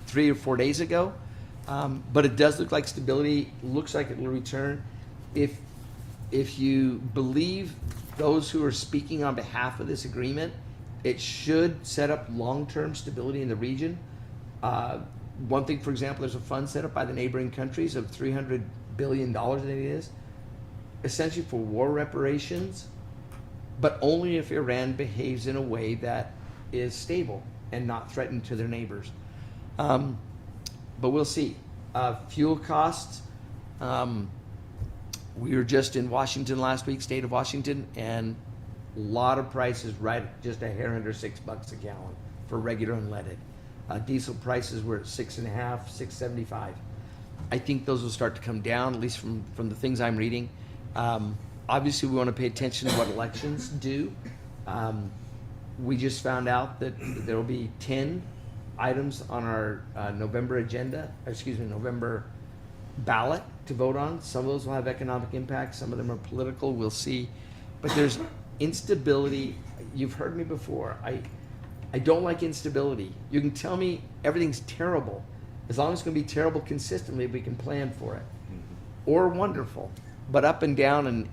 3 or 4 days ago. But it does look like stability, looks like it will return. If you believe those who are speaking on behalf of this agreement, it should set up long-term stability in the region. One thing, for example, there's a fund set up by the neighboring countries of $300 billion, I think it is, essentially for war reparations, but only if Iran behaves in a way that is stable and not threatened to their neighbors. But we'll see. Fuel costs. We were just in Washington last week, state of Washington, and a lot of prices right just a hair under $6 a gallon for regular unleaded. Diesel prices were at $6.50, $6.75. I think those will start to come down, at least from the things I'm reading. Obviously, we want to pay attention to what elections do. We just found out that there will be 10 items on our November ballot to vote on. Some of those will have economic impact. Some of them are political. We'll see. But there's instability. You've heard me before. I don't like instability. You can tell me everything's terrible. As long as it's going to be terrible consistently, we can plan for it. Or wonderful. But up and down and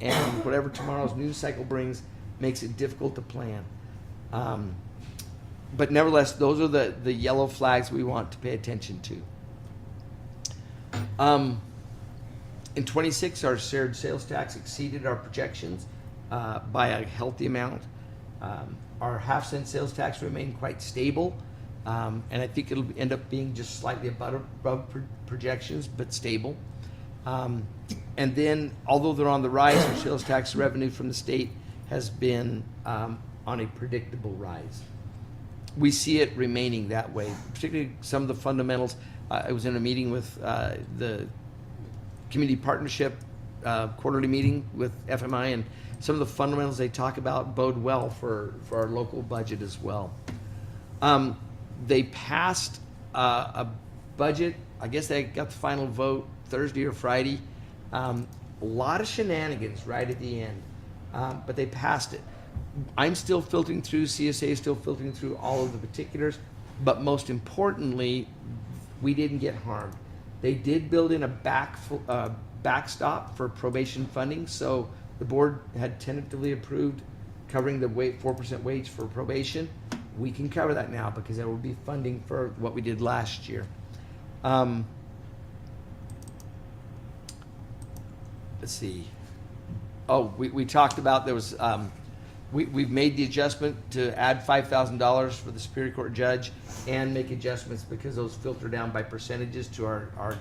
whatever tomorrow's news cycle brings makes it difficult to plan. But nevertheless, those are the yellow flags we want to pay attention to. In 26, our shared sales tax exceeded our projections by a healthy amount. Our half-cent sales tax remained quite stable, and I think it'll end up being just slightly above projections, but stable. And then, although they're on the rise, our sales tax revenue from the state has been on a predictable rise. We see it remaining that way, particularly some of the fundamentals. I was in a meeting with the community partnership quarterly meeting with FMI, and some of the fundamentals they talk about bode well for our local budget as well. They passed a budget. I guess they got the final vote Thursday or Friday. A lot of shenanigans right at the end, but they passed it. I'm still filtering through, CSA is still filtering through all of the particulars, but most importantly, we didn't get harmed. They did build in a backstop for probation funding, so the board had tentatively approved covering the 4% wage for probation. We can cover that now because there will be funding for what we did last year. Let's see. Oh, we talked about there was, we've made the adjustment to add $5,000 for the Superior Court judge and make adjustments because those filter down by percentages to our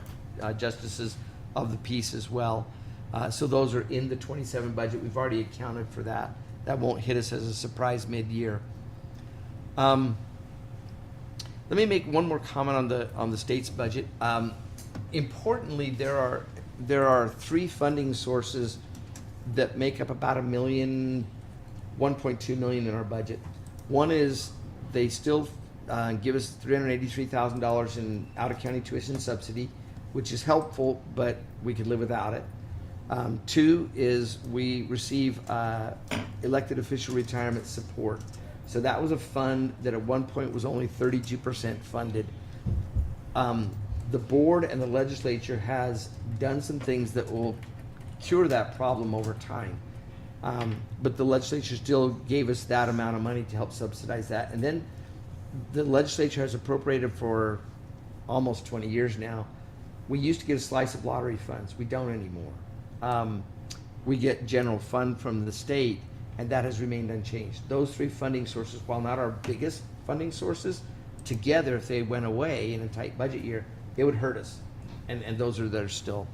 justices of the peace as well. So those are in the 27 budget. We've already accounted for that. That won't hit us as a surprise mid-year. Let me make one more comment on the state's budget. Importantly, there are 3 funding sources that make up about $1.2 million in our budget. One is they still give us $383,000 in out-of-county tuition subsidy, which is helpful, but we could live without it. 2 is we receive elected official retirement support. So that was a fund that at one point was only 32% funded. The board and the legislature has done some things that will cure that problem over time. But the legislature still gave us that amount of money to help subsidize that. And then the legislature has appropriated for almost 20 years now. We used to get a slice of lottery funds. We don't anymore. We get general fund from the state, and that has remained unchanged. Those 3 funding sources, while not our biggest funding sources, together, if they went away in a tight budget year, it would hurt us. And those are there still.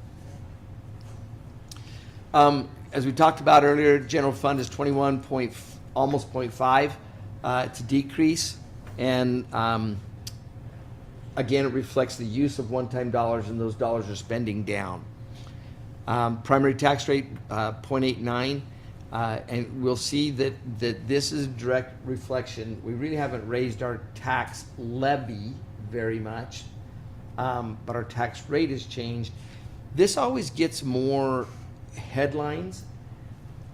As we talked about earlier, general fund is 21 almost 0.5. It's a decrease, and again, it reflects the use of one-time dollars, and those dollars are spending down. Primary tax rate 0.89, and we'll see that this is a direct reflection. We really haven't raised our tax levy very much, but our tax rate has changed. This always gets more headlines.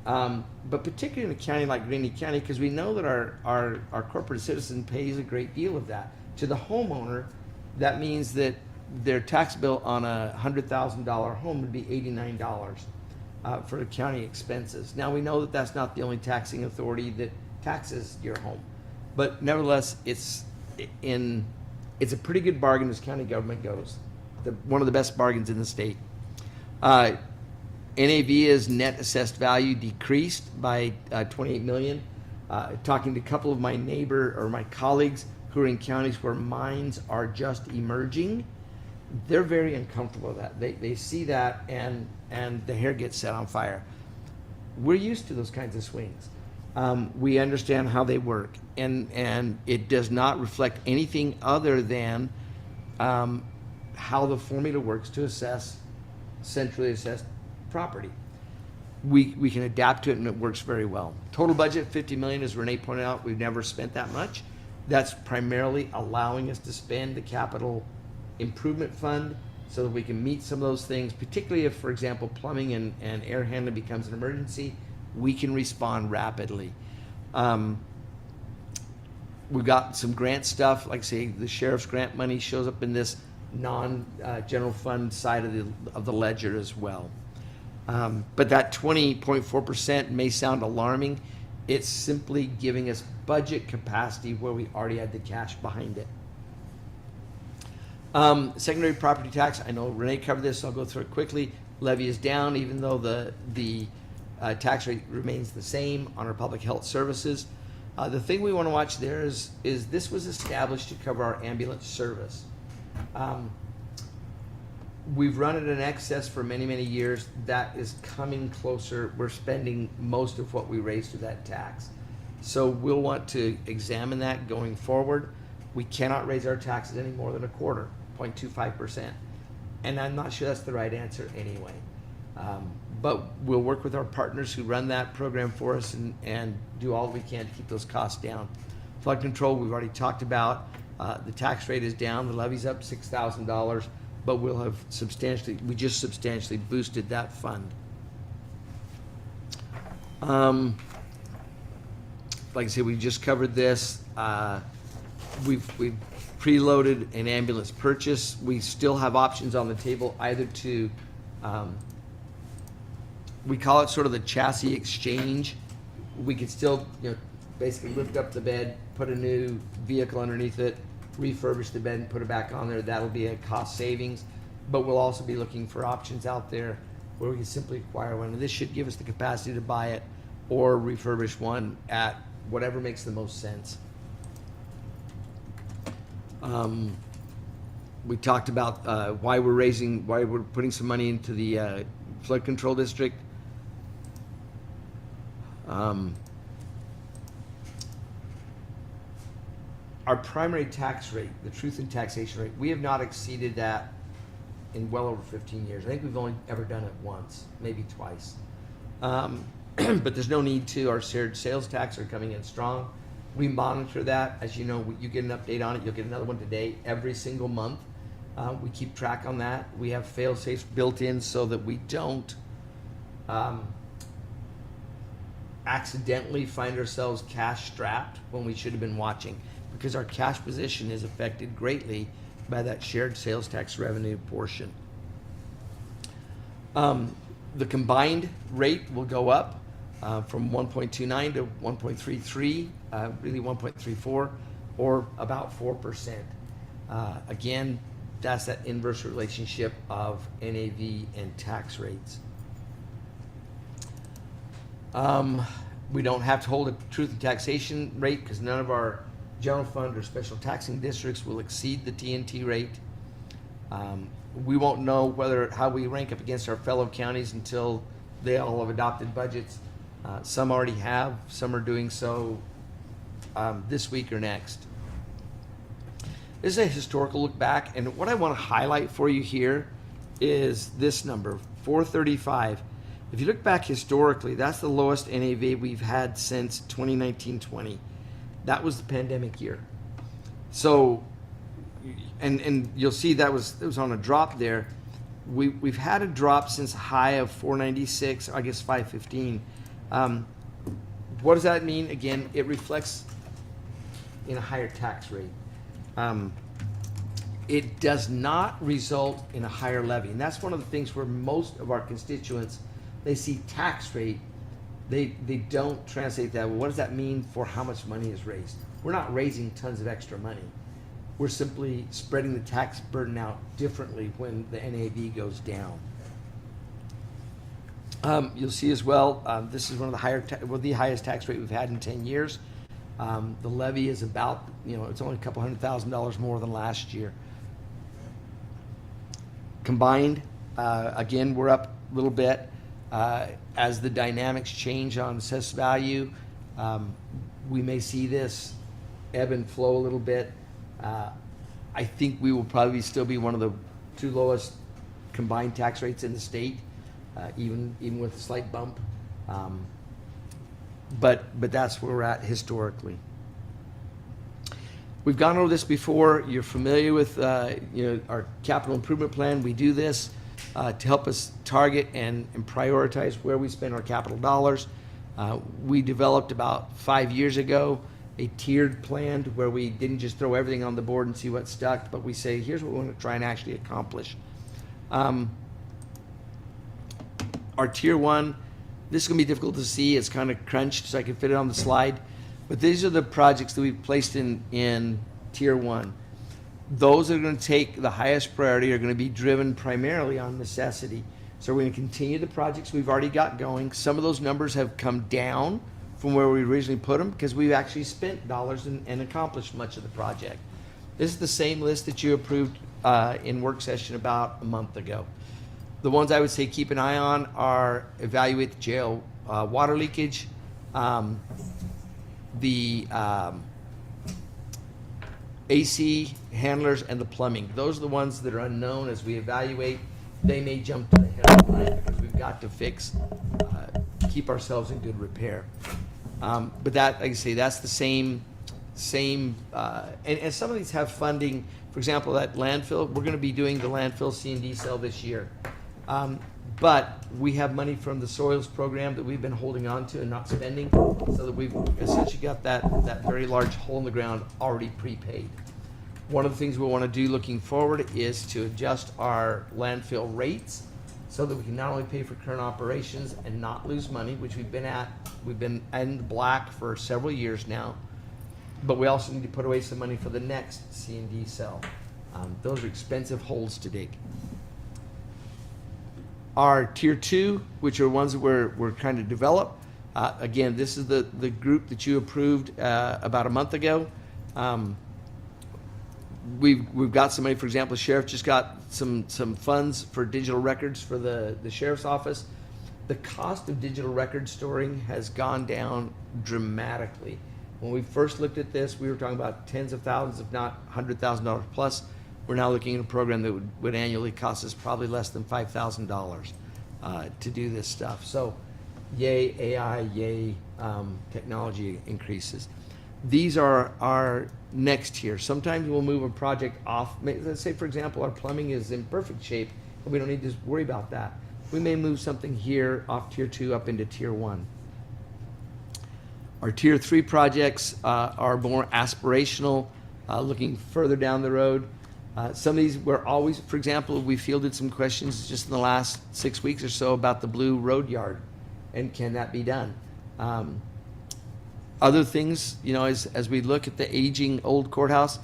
But particularly in a county like Greeley County, because we know that our corporate citizen pays a great deal of that. To the homeowner, that means that their tax bill on a $100,000 home would be $89 for the county expenses. Now, we know that that's not the only taxing authority that taxes your home, but nevertheless, it's a pretty good bargain as county government goes. One of the best bargains in the state. NAV is net assessed value decreased by 28 million. Talking to a couple of my my colleagues who are in counties where mines are just emerging, they're very uncomfortable with that. They see that and the hair gets set on fire. We're used to those kinds of swings. We understand how they work, and it does not reflect anything other than how the formula works to assess centrally assessed property. We can adapt to it, and it works very well. Total budget 50 million, as Renee pointed out, we've never spent that much. That's primarily allowing us to spend the capital improvement fund so that we can meet some of those things, particularly if, for example, plumbing and air handling becomes an emergency, we can respond rapidly. We've got some grant stuff, like say the sheriff's grant money shows up in this non-general fund side of the ledger as well. But that 20.4% may sound alarming. It's simply giving us budget capacity where we already had the cash behind it. Secondary property tax, I know Renee covered this, so I'll go through it quickly. Levy is down, even though the tax rate remains the same on our public health services. The thing we want to watch there is this was established to cover our ambulance service. We've run it in excess for many, many years. That is coming closer. We're spending most of what we raised through that tax. So we'll want to examine that going forward. We cannot raise our taxes any more than 0.25%. And I'm not sure that's the right answer anyway. But we'll work with our partners who run that program for us and do all we can to keep those costs down. Flood control, we've already talked about. The tax rate is down, the levy's up $6,000, but we'll have we just substantially boosted that fund. Like I said, we just covered this. We've preloaded an ambulance purchase. We still have options on the table either to, we call it sort of the chassis exchange. We could still, basically lift up the bed, put a new vehicle underneath it, refurbish the bed and put it back on there. That'll be a cost savings. But we'll also be looking for options out there where we can simply acquire one. And this should give us the capacity to buy it or refurbish one at whatever makes the most sense. We talked about why we're putting some money into the flood control district. Our primary tax rate, the truth in taxation rate, we have not exceeded that in well over 15 years. I think we've only ever done it once, maybe twice. But there's no need to. Our shared sales tax are coming in strong. We monitor that. As you know, you get an update on it. You'll get another one today every single month. We keep track on that. We have fail-safes built in so that we don't accidentally find ourselves cash-strapped when we should have been watching, because our cash position is affected greatly by that shared sales tax revenue portion. The combined rate will go up from 1.29 to 1.33, really 1.34, or about 4%. Again, that's that inverse relationship of NAV and tax rates. We don't have to hold a truth in taxation rate because none of our general fund or special taxing districts will exceed the TNT rate. We won't know how we rank up against our fellow counties until they all have adopted budgets. Some already have, some are doing so this week or next. This is a historical look back, and what I want to highlight for you here is this number, 435. If you look back historically, that's the lowest NAV we've had since 2019-20. That was the pandemic year. So, and you'll see it was on a drop there. We've had a drop since a high of 496, I guess 515, What does that mean? Again, it reflects in a higher tax rate. It does not result in a higher levy. And that's one of the things where most of our constituents, they see tax rate, they don't translate that. Well, what does that mean for how much money is raised? We're not raising tons of extra money. We're simply spreading the tax burden out differently when the NAV goes down. You'll see as well, this is one of the the highest tax rate we've had in 10 years. The levy is about, it's only a couple $100,000 more than last year. Combined, again, we're up a little bit. As the dynamics change on assessed value, we may see this ebb and flow a little bit. I think we will probably still be one of the 2 lowest combined tax rates in the state, even with a slight bump. But that's where we're at historically. We've gone over this before. You're familiar with our capital improvement plan. We do this to help us target and prioritize where we spend our capital dollars. We developed about 5 years ago a tiered plan where we didn't just throw everything on the board and see what stuck, but we say, here's what we want to try and actually accomplish. Our tier 1, this is going to be difficult to see. It's kind of crunched so I can fit it on the slide. But these are the projects that we've placed in tier 1. Those that are going to take the highest priority are going to be driven primarily on necessity. So we're going to continue the projects we've already got going. Some of those numbers have come down from where we originally put them because we've actually spent dollars and accomplished much of the project. This is the same list that you approved in work session about a month ago. The ones I would say keep an eye on are evaluate the jail water leakage, the AC handlers, and the plumbing. Those are the ones that are unknown as we evaluate. They may jump to the head of the line because we've got to fix, keep ourselves in good repair. But that, like I say, that's the same, and some of these have funding. For example, that landfill, we're going to be doing the landfill C&D cell this year. But we have money from the soils program that we've been holding on to and not spending, so that we've essentially got that very large hole in the ground already prepaid. One of the things we want to do looking forward is to adjust our landfill rates so that we can not only pay for current operations and not lose money, which we've been in the black for several years now, but we also need to put away some money for the next C&D cell. Those are expensive holes to dig. Our tier 2, which are ones that we're trying to develop. Again, this is the group that you approved about a month ago. We've got some money. For example, the sheriff just got some funds for digital records for the sheriff's office. The cost of digital record storing has gone down dramatically. When we first looked at this, we were talking about tens of thousands, if not $100,000 plus. We're now looking at a program that would annually cost us probably less than $5,000 to do this stuff. So, yay AI, yay technology increases. These are our next tier. Sometimes we'll move a project off. Let's say, for example, our plumbing is in perfect shape, and we don't need to worry about that. We may move something here off tier 2 up into tier 1. Our tier 3 projects are more aspirational, looking further down the road. Some of these were always, for example, we fielded some questions just in the last 6 weeks or so about the blue road yard, and can that be done? Other things, as we look at the aging old courthouse,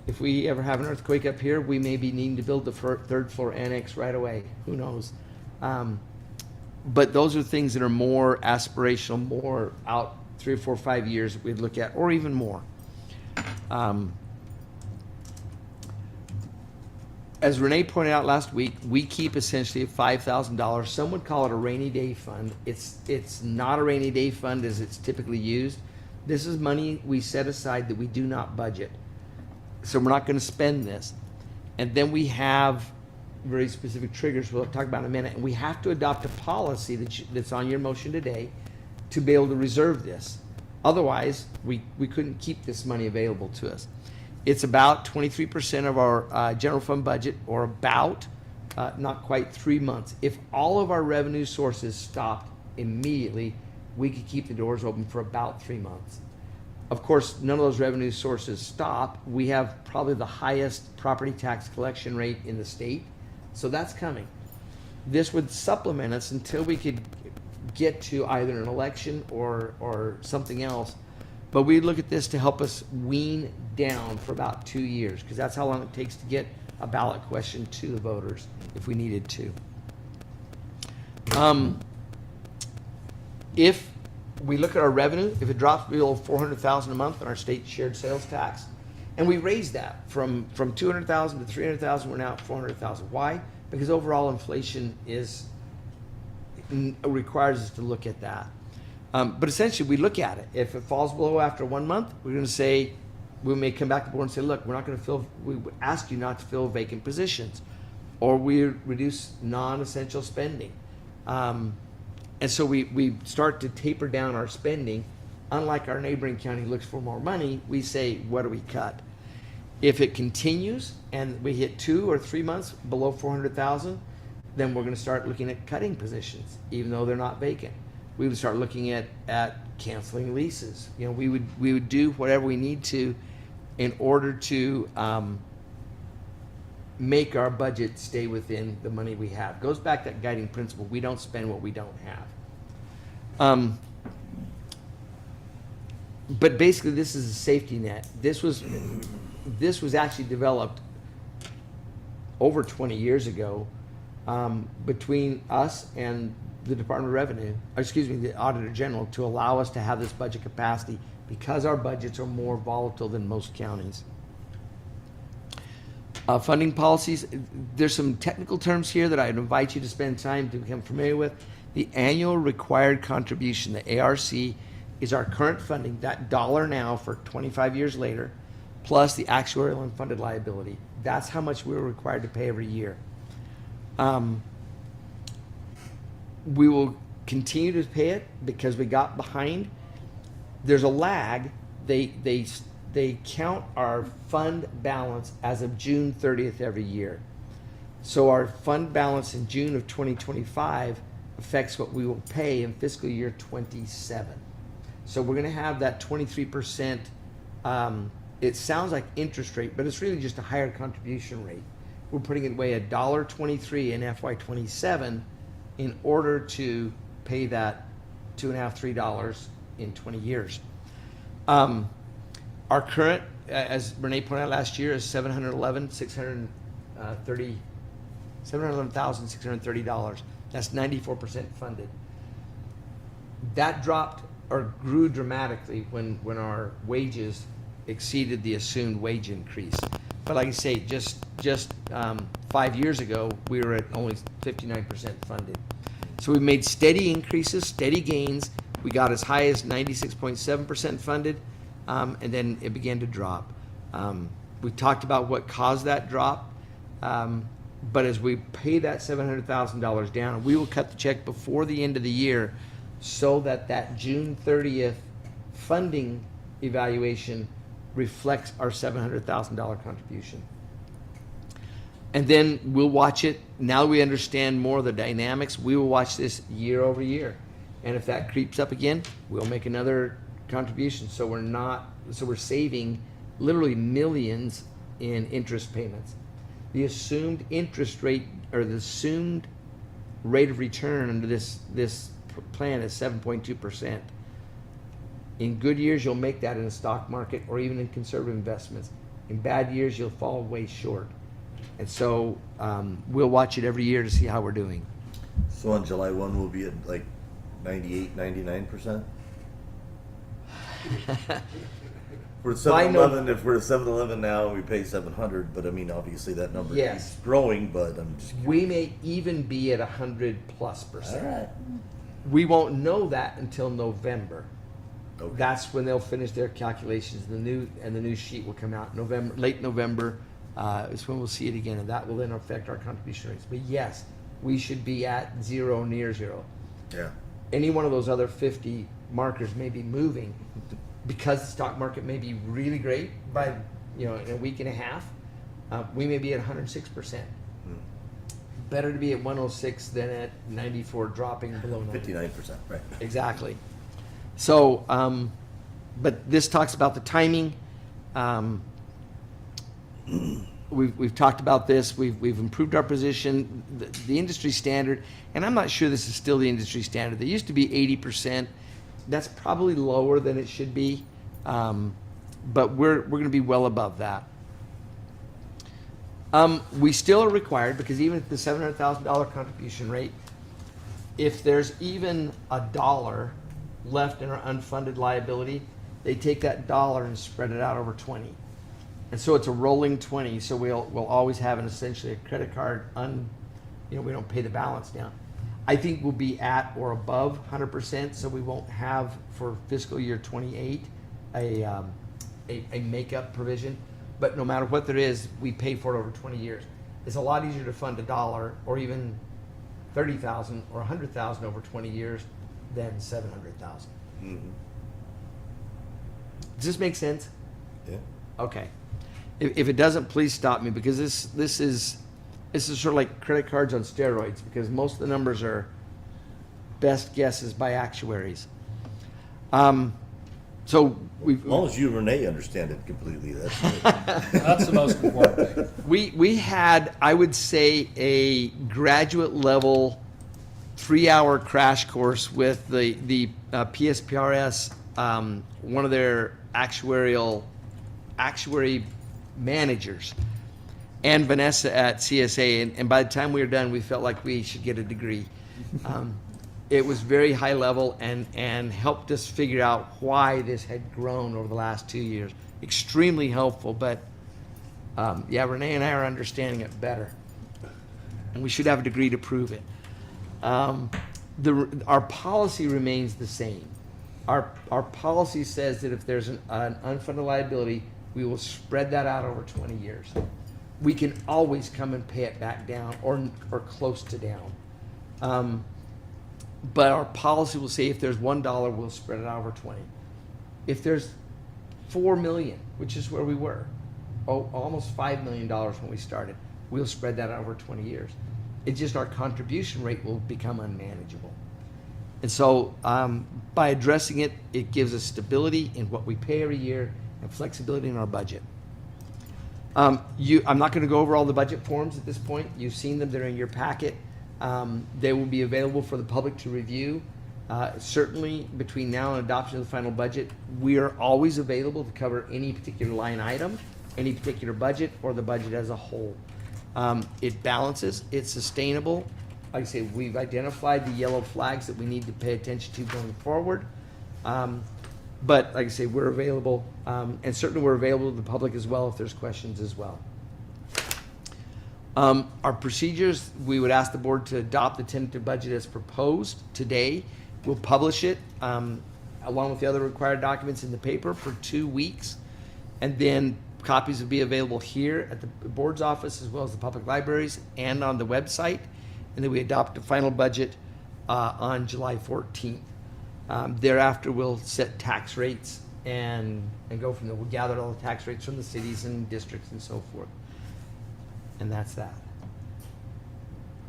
if we ever have an earthquake up here, we may be needing to build the third floor annex right away. Who knows? But those are things that are more aspirational, more out 3 or 4 or 5 years we'd look at, or even more. As Renee pointed out last week, we keep essentially $5,000. Some would call it a rainy day fund. It's not a rainy day fund as it's typically used. This is money we set aside that we do not budget. So we're not going to spend this. And then we have very specific triggers we'll talk about in a minute. And we have to adopt a policy that's on your motion today to be able to reserve this. Otherwise, we couldn't keep this money available to us. It's about 23% of our general fund budget, or about not quite 3 months. If all of our revenue sources stopped immediately, we could keep the doors open for about 3 months. Of course, none of those revenue sources stop. We have probably the highest property tax collection rate in the state, so that's coming. This would supplement us until we could get to either an election or something else. But we look at this to help us wean down for about 2 years, because that's how long it takes to get a ballot question to the voters if we needed to. If we look at our revenue, if it drops below $400,000 a month on our state shared sales tax, and we raised that from $200,000 to $300,000, we're now at $400,000. Why? Because overall inflation requires us to look at that. But essentially, we look at it. If it falls below after 1 month, we're going to say, we may come back to the board and say, look, we're not going to fill, we would ask you not to fill vacant positions, or we reduce non-essential spending. And so we start to taper down our spending. Unlike our neighboring county looks for more money, we say, what do we cut? If it continues and we hit 2 or 3 months below 400,000, then we're going to start looking at cutting positions, even though they're not vacant. We would start looking at canceling leases. You know, we would do whatever we need to in order to make our budget stay within the money we have. Goes back to that guiding principle: we don't spend what we don't have. But basically, this is a safety net. This was actually developed over 20 years ago between us and the Department of Revenue, or excuse me, the Auditor General, to allow us to have this budget capacity because our budgets are more volatile than most counties. Funding policies, there's some technical terms here that I'd invite you to spend time to become familiar with. The annual required contribution, the ARC, is our current funding, that dollar now for 25 years later, plus the actuarial unfunded liability. That's how much we're required to pay every year. We will continue to pay it because we got behind. There's a lag. They count our fund balance as of June 30th every year. So our fund balance in June of 2025 affects what we will pay in fiscal year 27. So we're going to have that 23%. It sounds like interest rate, but it's really just a higher contribution rate. We're putting away $1.23 in FY27 in order to pay that $2.5, $3 in 20 years. Our current, as Renee pointed out last year, is $711,630. That's 94% funded. That dropped or grew dramatically when our wages exceeded the assumed wage increase. But like I say, just 5 years ago, we were at only 59% funded. So we made steady increases, steady gains. We got as high as 96.7% funded, and then it began to drop. We talked about what caused that drop, but as we pay that $700,000 down, we will cut the check before the end of the year so that June 30th funding evaluation reflects our $700,000 contribution. And then we'll watch it. Now we understand more of the dynamics. We will watch this year over year. And if that creeps up again, we'll make another contribution. So we're saving literally millions in interest payments. The assumed interest rate, or the assumed rate of return under this plan is 7.2%. In good years, you'll make that in the stock market or even in conservative investments. In bad years, you'll fall way short. And so we'll watch it every year to see how we're doing. So on July 1, we'll be at like 98, 99%? We're at 7-Eleven. If we're at 7-Eleven now, we pay 700. But I mean, obviously that number keeps growing. But I'm just curious. We may even be at 100+%. All right. We won't know that until November. Okay. That's when they'll finish their calculations. The new sheet will come out late November. Is when we'll see it again, and that will then affect our contribution rates. But yes, we should be at zero, near zero. Yeah. Any one of those other 50 markers may be moving because the stock market may be really great by in a week and a half. We may be at 106%. Better to be at 106 than at 94, dropping below 90. 59%, right. Exactly. So, but this talks about the timing. We've talked about this. We've improved our position, the industry standard, and I'm not sure this is still the industry standard. They used to be 80%. That's probably lower than it should be, but we're going to be well above that. We still are required, because even at the $700,000 contribution rate, if there's even $1 left in our unfunded liability, they take that dollar and spread it out over 20. And so it's a rolling 20, so we'll always have essentially a credit card, we don't pay the balance down. I think we'll be at or above 100%, so we won't have for fiscal year 28 a makeup provision. But no matter what there is, we pay for it over 20 years. It's a lot easier to fund $1 or even $30,000 or $100,000 over 20 years than $700,000. Does this make sense? Yeah. Okay. If it doesn't, please stop me, because this is sort of like credit cards on steroids, because most of the numbers are best guesses by actuaries. So As long as you and Renee understand it completely, that's good. That's the most important thing. we had, I would say, a graduate level 3-hour crash course with the PSPRS, one of their actuary managers, and Vanessa at CSA, and by the time we were done, we felt like we should get a degree. It was very high level and helped us figure out why this had grown over the last 2 years. Extremely helpful, but Renee and I are understanding it better, and we should have a degree to prove it. Our policy remains the same. Our policy says that if there's an unfunded liability, we will spread that out over 20 years. We can always come and pay it back down or close to down. But our policy will say if there's $1, we'll spread it out over 20. If there's $4 million, which is where we were, almost $5 million when we started, we'll spread that out over 20 years. It's just our contribution rate will become unmanageable. And so by addressing it, it gives us stability in what we pay every year and flexibility in our budget. I'm not going to go over all the budget forms at this point. You've seen them. They're in your packet. They will be available for the public to review. Certainly between now and adoption of the final budget, we are always available to cover any particular line item, any particular budget, or the budget as a whole. It balances, it's sustainable. Like I say, we've identified the yellow flags that we need to pay attention to going forward. But like I say, we're available, and certainly we're available to the public as well if there's questions as well. Our procedures, we would ask the board to adopt the tentative budget as proposed today. We'll publish it along with the other required documents in the paper for 2 weeks, and then copies will be available here at the board's office as well as the public libraries and on the website. And then we adopt the final budget on July 14th. Thereafter, we'll set tax rates and go from there. We'll gather all the tax rates from the cities and districts and so forth. And that's that.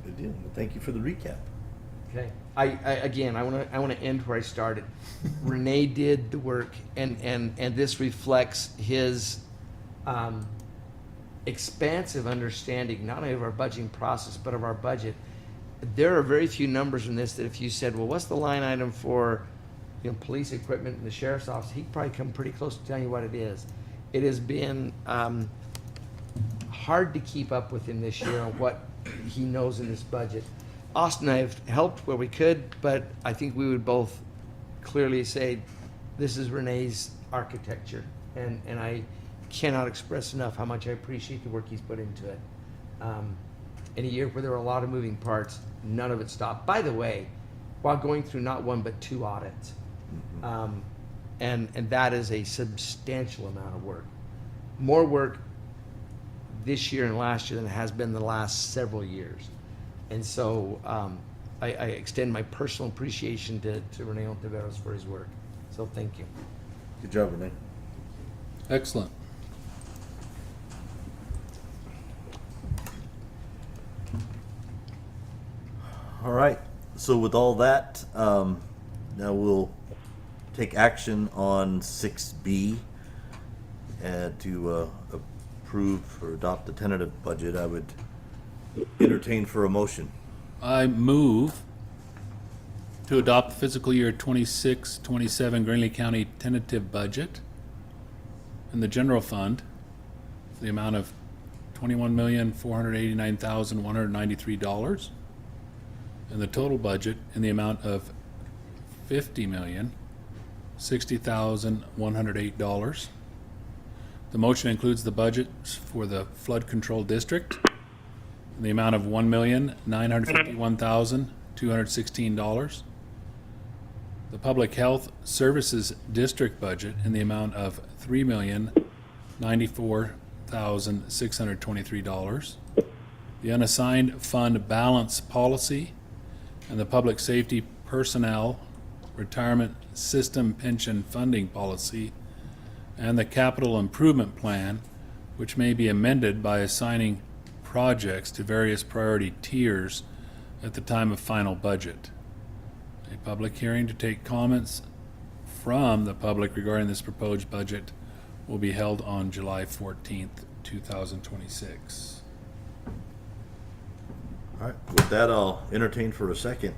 Good deal. Well, thank you for the recap. Okay. I want to end where I started. Renee did the work, and this reflects his expansive understanding not only of our budgeting process but of our budget. There are very few numbers in this that if you said, well, what's the line item for police equipment in the sheriff's office, he'd probably come pretty close to telling you what it is. It has been hard to keep up with him this year on what he knows in this budget. Austin and I have helped where we could, but I think we would both clearly say this is Renee's architecture, and I cannot express enough how much I appreciate the work he's put into it. In a year where there were a lot of moving parts, none of it stopped. By the way, while going through not one but 2 audits, and that is a substantial amount of work. More work this year and last year than it has been the last several years. And so I extend my personal appreciation to Renee Ontiveros for his work. So thank you. Good job, Renee. Excellent. All right. So with all that, now we'll take action on 6B to approve or adopt the tentative budget, I would entertain for a motion. I move to adopt the fiscal year 26-27 Greenlee County tentative budget in the general fund for the amount of $21,489,193, and the total budget in the amount of $50,060,108. The motion includes the budgets for the flood control district in the amount of $1,951,216. The public health services district budget in the amount of $3,094,623. The unassigned fund balance policy and the public safety personnel retirement system pension funding policy, and the capital improvement plan, which may be amended by assigning projects to various priority tiers at the time of final budget. A public hearing to take comments from the public regarding this proposed budget will be held on July 14th, 2026. All right, with that, I'll entertain for a second.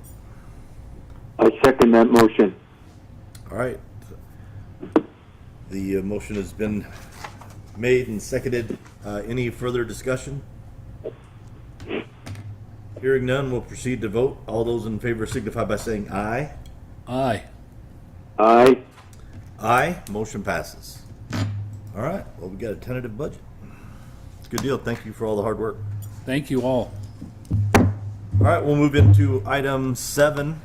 I second that motion. All right. The motion has been made and seconded. Any further discussion? Hearing none, we'll proceed to vote. All those in favor signify by saying aye. Aye. Aye. Aye. Motion passes. All right, well, we got a tentative budget. It's a good deal. Thank you for all the hard work. Thank you all. All right, we'll move into item 7.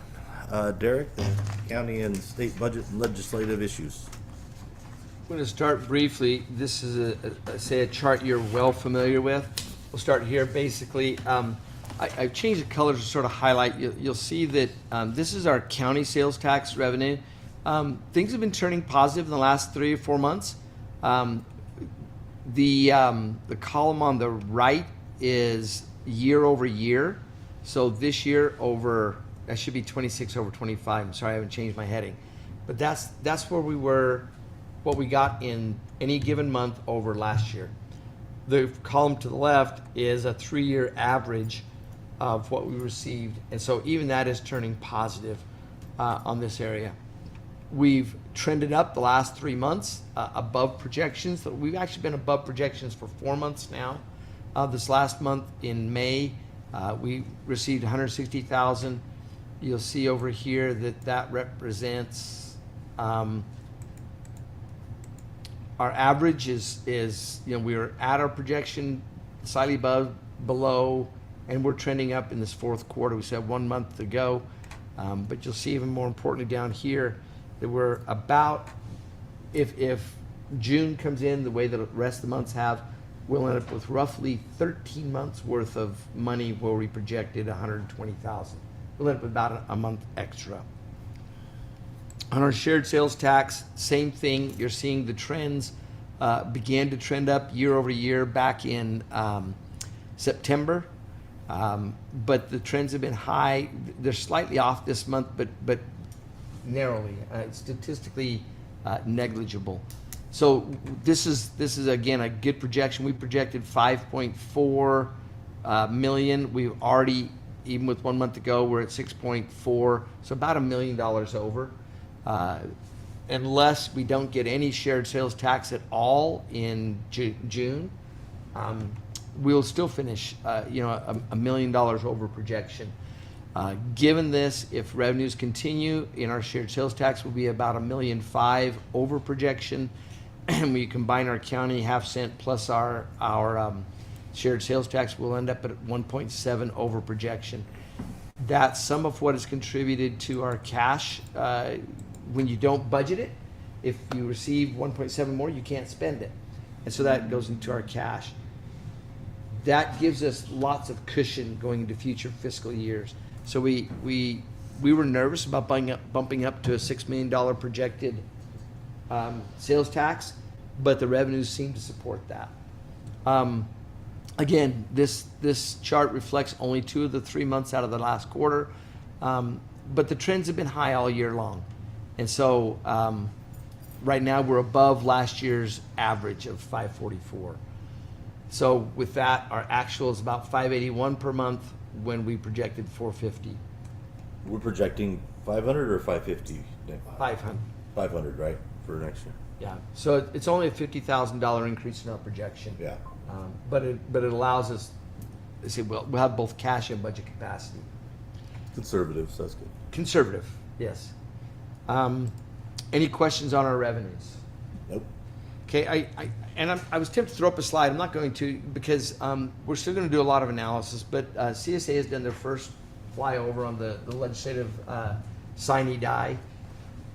Derek, the county and state budget and legislative issues. I'm going to start briefly. This is a chart you're well familiar with. We'll start here. Basically, I've changed the colors to sort of highlight. You'll see that this is our county sales tax revenue. Things have been turning positive in the last 3 or 4 months. The column on the right is year over year. So this year over, that should be 26 over 25. I'm sorry, I haven't changed my heading. But that's where we were, what we got in any given month over last year. The column to the left is a 3-year average of what we received. And so even that is turning positive on this area. We've trended up the last 3 months above projections. So we've actually been above projections for 4 months now. This last month in May, we received $160,000. You'll see over here that represents our average is we were at our projection, slightly below, and we're trending up in this fourth quarter. We said 1 month to go, but you'll see even more importantly down here that we're about, if June comes in the way that the rest of the months have, we'll end up with roughly 13 months worth of money where we projected $120,000. We'll end up with about a month extra. On our shared sales tax, same thing. You're seeing the trends began to trend up year over year back in September. But the trends have been high. They're slightly off this month, but narrowly, statistically negligible. So this is again a good projection. We projected 5.4 million. We've already, even with 1 month ago, we're at 6.4, so about $1 million over. Unless we don't get any shared sales tax at all in June, we'll still finish, $1 million over projection. Given this, if revenues continue in our shared sales tax, will be about $1.5 million over projection. And we combine our county half-cent plus our shared sales tax, we'll end up at 1.7 over projection. That's some of what has contributed to our cash. When you don't budget it, if you receive 1.7 more, you can't spend it. And so that goes into our cash. That gives us lots of cushion going into future fiscal years. So we were nervous about bumping up to a $6 million projected sales tax, but the revenues seem to support that. Again, this chart reflects only 2 of the 3 months out of the last quarter, but the trends have been high all year long. And so, right now, we're above last year's average of 544. So with that, our actual is about 581 per month when we projected 450. We're projecting 500 or 550? 500. 500, right, for next year? Yeah, so it's only a $50,000 increase in our projection. Yeah. But it allows us, I say, we'll have both cash and budget capacity. Conservative, so that's good. Conservative, yes. Any questions on our revenues? Nope. Okay, I was tempted to throw up a slide. I'm not going to because we're still going to do a lot of analysis. But CSA has done their first flyover on the legislative sine die.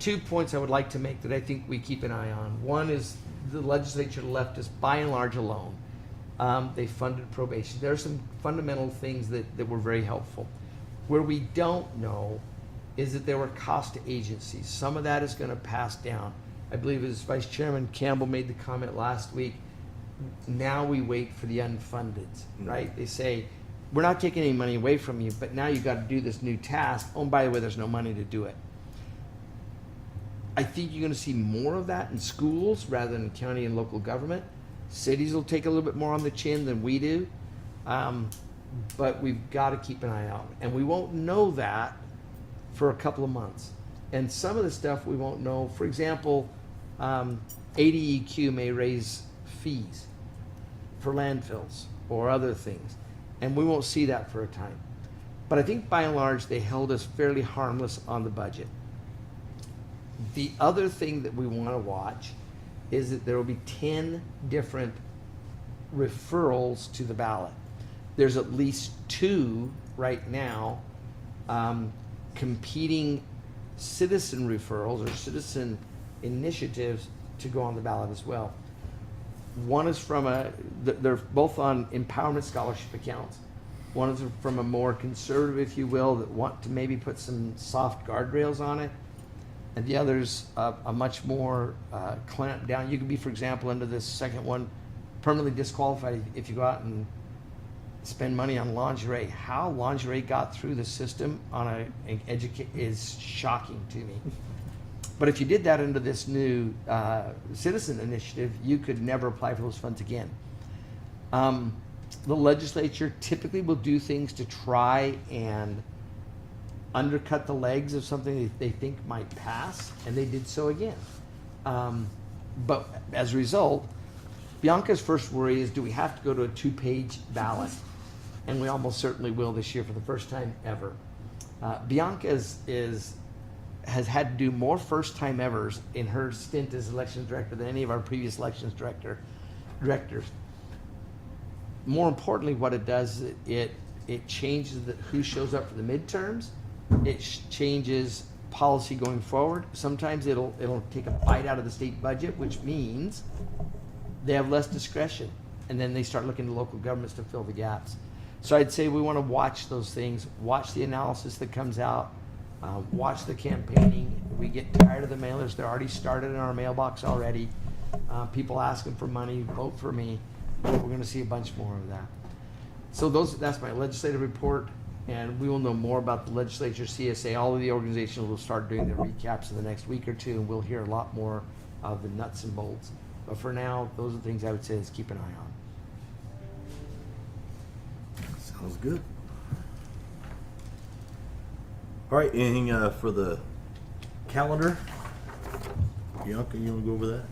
2 points I would like to make that I think we keep an eye on. One is the legislature left us by and large alone. They funded probation. There are some fundamental things that were very helpful. Where we don't know is that there were cost to agencies. Some of that is going to pass down. I believe as Vice Chairman Campbell made the comment last week, now we wait for the unfunded, right? They say, we're not taking any money away from you, but now you've got to do this new task. Oh, and by the way, there's no money to do it. I think you're going to see more of that in schools rather than county and local government. Cities will take a little bit more on the chin than we do. But we've got to keep an eye out. And we won't know that for a couple of months. And some of the stuff we won't know. For example, ADEQ may raise fees for landfills or other things. And we won't see that for a time. But I think by and large, they held us fairly harmless on the budget. The other thing that we want to watch is that there will be 10 different referrals to the ballot. There's at least 2 right now competing citizen referrals or citizen initiatives to go on the ballot as well. One is from they're both on empowerment scholarship accounts. One is from a more conservative, if you will, that want to maybe put some soft guardrails on it. And the other's a much more clamped down. You could be, for example, under this second one, permanently disqualified if you go out and spend money on lingerie. How lingerie got through the system on is shocking to me. But if you did that under this new citizen initiative, you could never apply for those funds again. The legislature typically will do things to try and undercut the legs of something that they think might pass, and they did so again. But as a result, Bianca's first worry is, do we have to go to a 2-page ballot? And we almost certainly will this year for the first time ever. Bianca has had to do more first-time evers in her stint as elections director than any of our previous elections directors. More importantly, what it does, it changes who shows up for the midterms. It changes policy going forward. Sometimes it'll take a bite out of the state budget, which means they have less discretion, and then they start looking to local governments to fill the gaps. So I'd say we want to watch those things, watch the analysis that comes out, watch the campaigning. We get tired of the mailers. They're already started in our mailbox already. People asking for money, vote for me. We're going to see a bunch more of that. So that's my legislative report, and we will know more about the legislature, CSA. All of the organizations will start doing their recaps in the next week or two, and we'll hear a lot more of the nuts and bolts. But for now, those are the things I would say is keep an eye on. Sounds good. All right, anything for the calendar? Bianca, you want to go over that?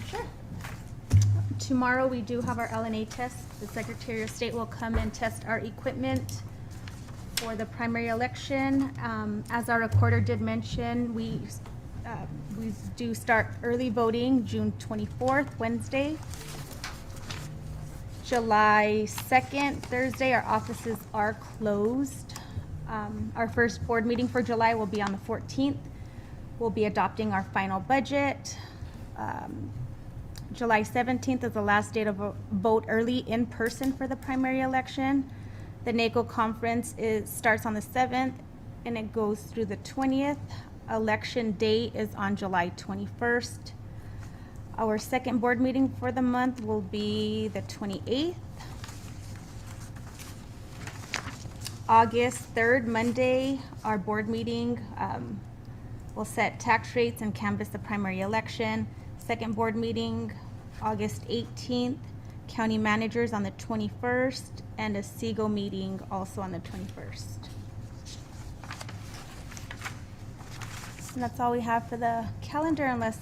Sure. Tomorrow we do have our LNA test. The Secretary of State will come and test our equipment for the primary election. As our recorder did mention, we do start early voting June 24th, Wednesday. July 2nd, Thursday, our offices are closed. Our first board meeting for July will be on the 14th. We'll be adopting our final budget. July 17th is the last day to vote early in person for the primary election. The NACO conference starts on the 7th and it goes through the 20th. Election day is on July 21st. Our second board meeting for the month will be the 28th. August 3rd, Monday, our board meeting We'll set tax rates and canvass the primary election. Second board meeting, August 18th. County managers on the 21st, and a SEGO meeting also on the 21st. And that's all we have for the calendar, unless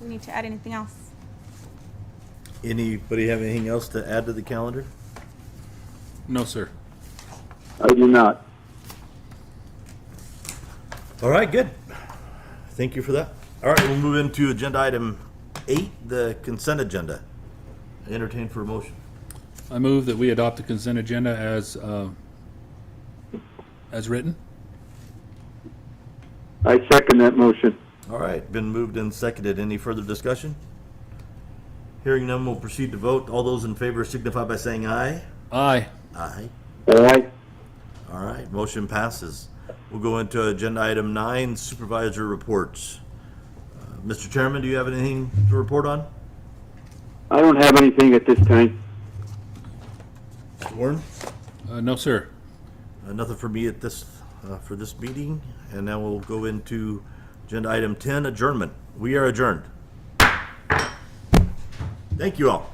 we need to add anything else. Anybody have anything else to add to the calendar? No, sir. I do not. All right, good. Thank you for that. All right, we'll move into agenda item 8, the consent agenda. Entertain for a motion. I move that we adopt the consent agenda as written. I second that motion. All right, been moved and seconded. Any further discussion? Hearing none, we'll proceed to vote. All those in favor signify by saying aye. Aye. Aye. Aye. All right, motion passes. We'll go into agenda item 9, supervisor reports. Mr. Chairman, do you have anything to report on? I don't have anything at this time. Mr. Warren? No, sir. Nothing for me at this, for this meeting. And now we'll go into agenda item 10, adjournment. We are adjourned. Thank you all.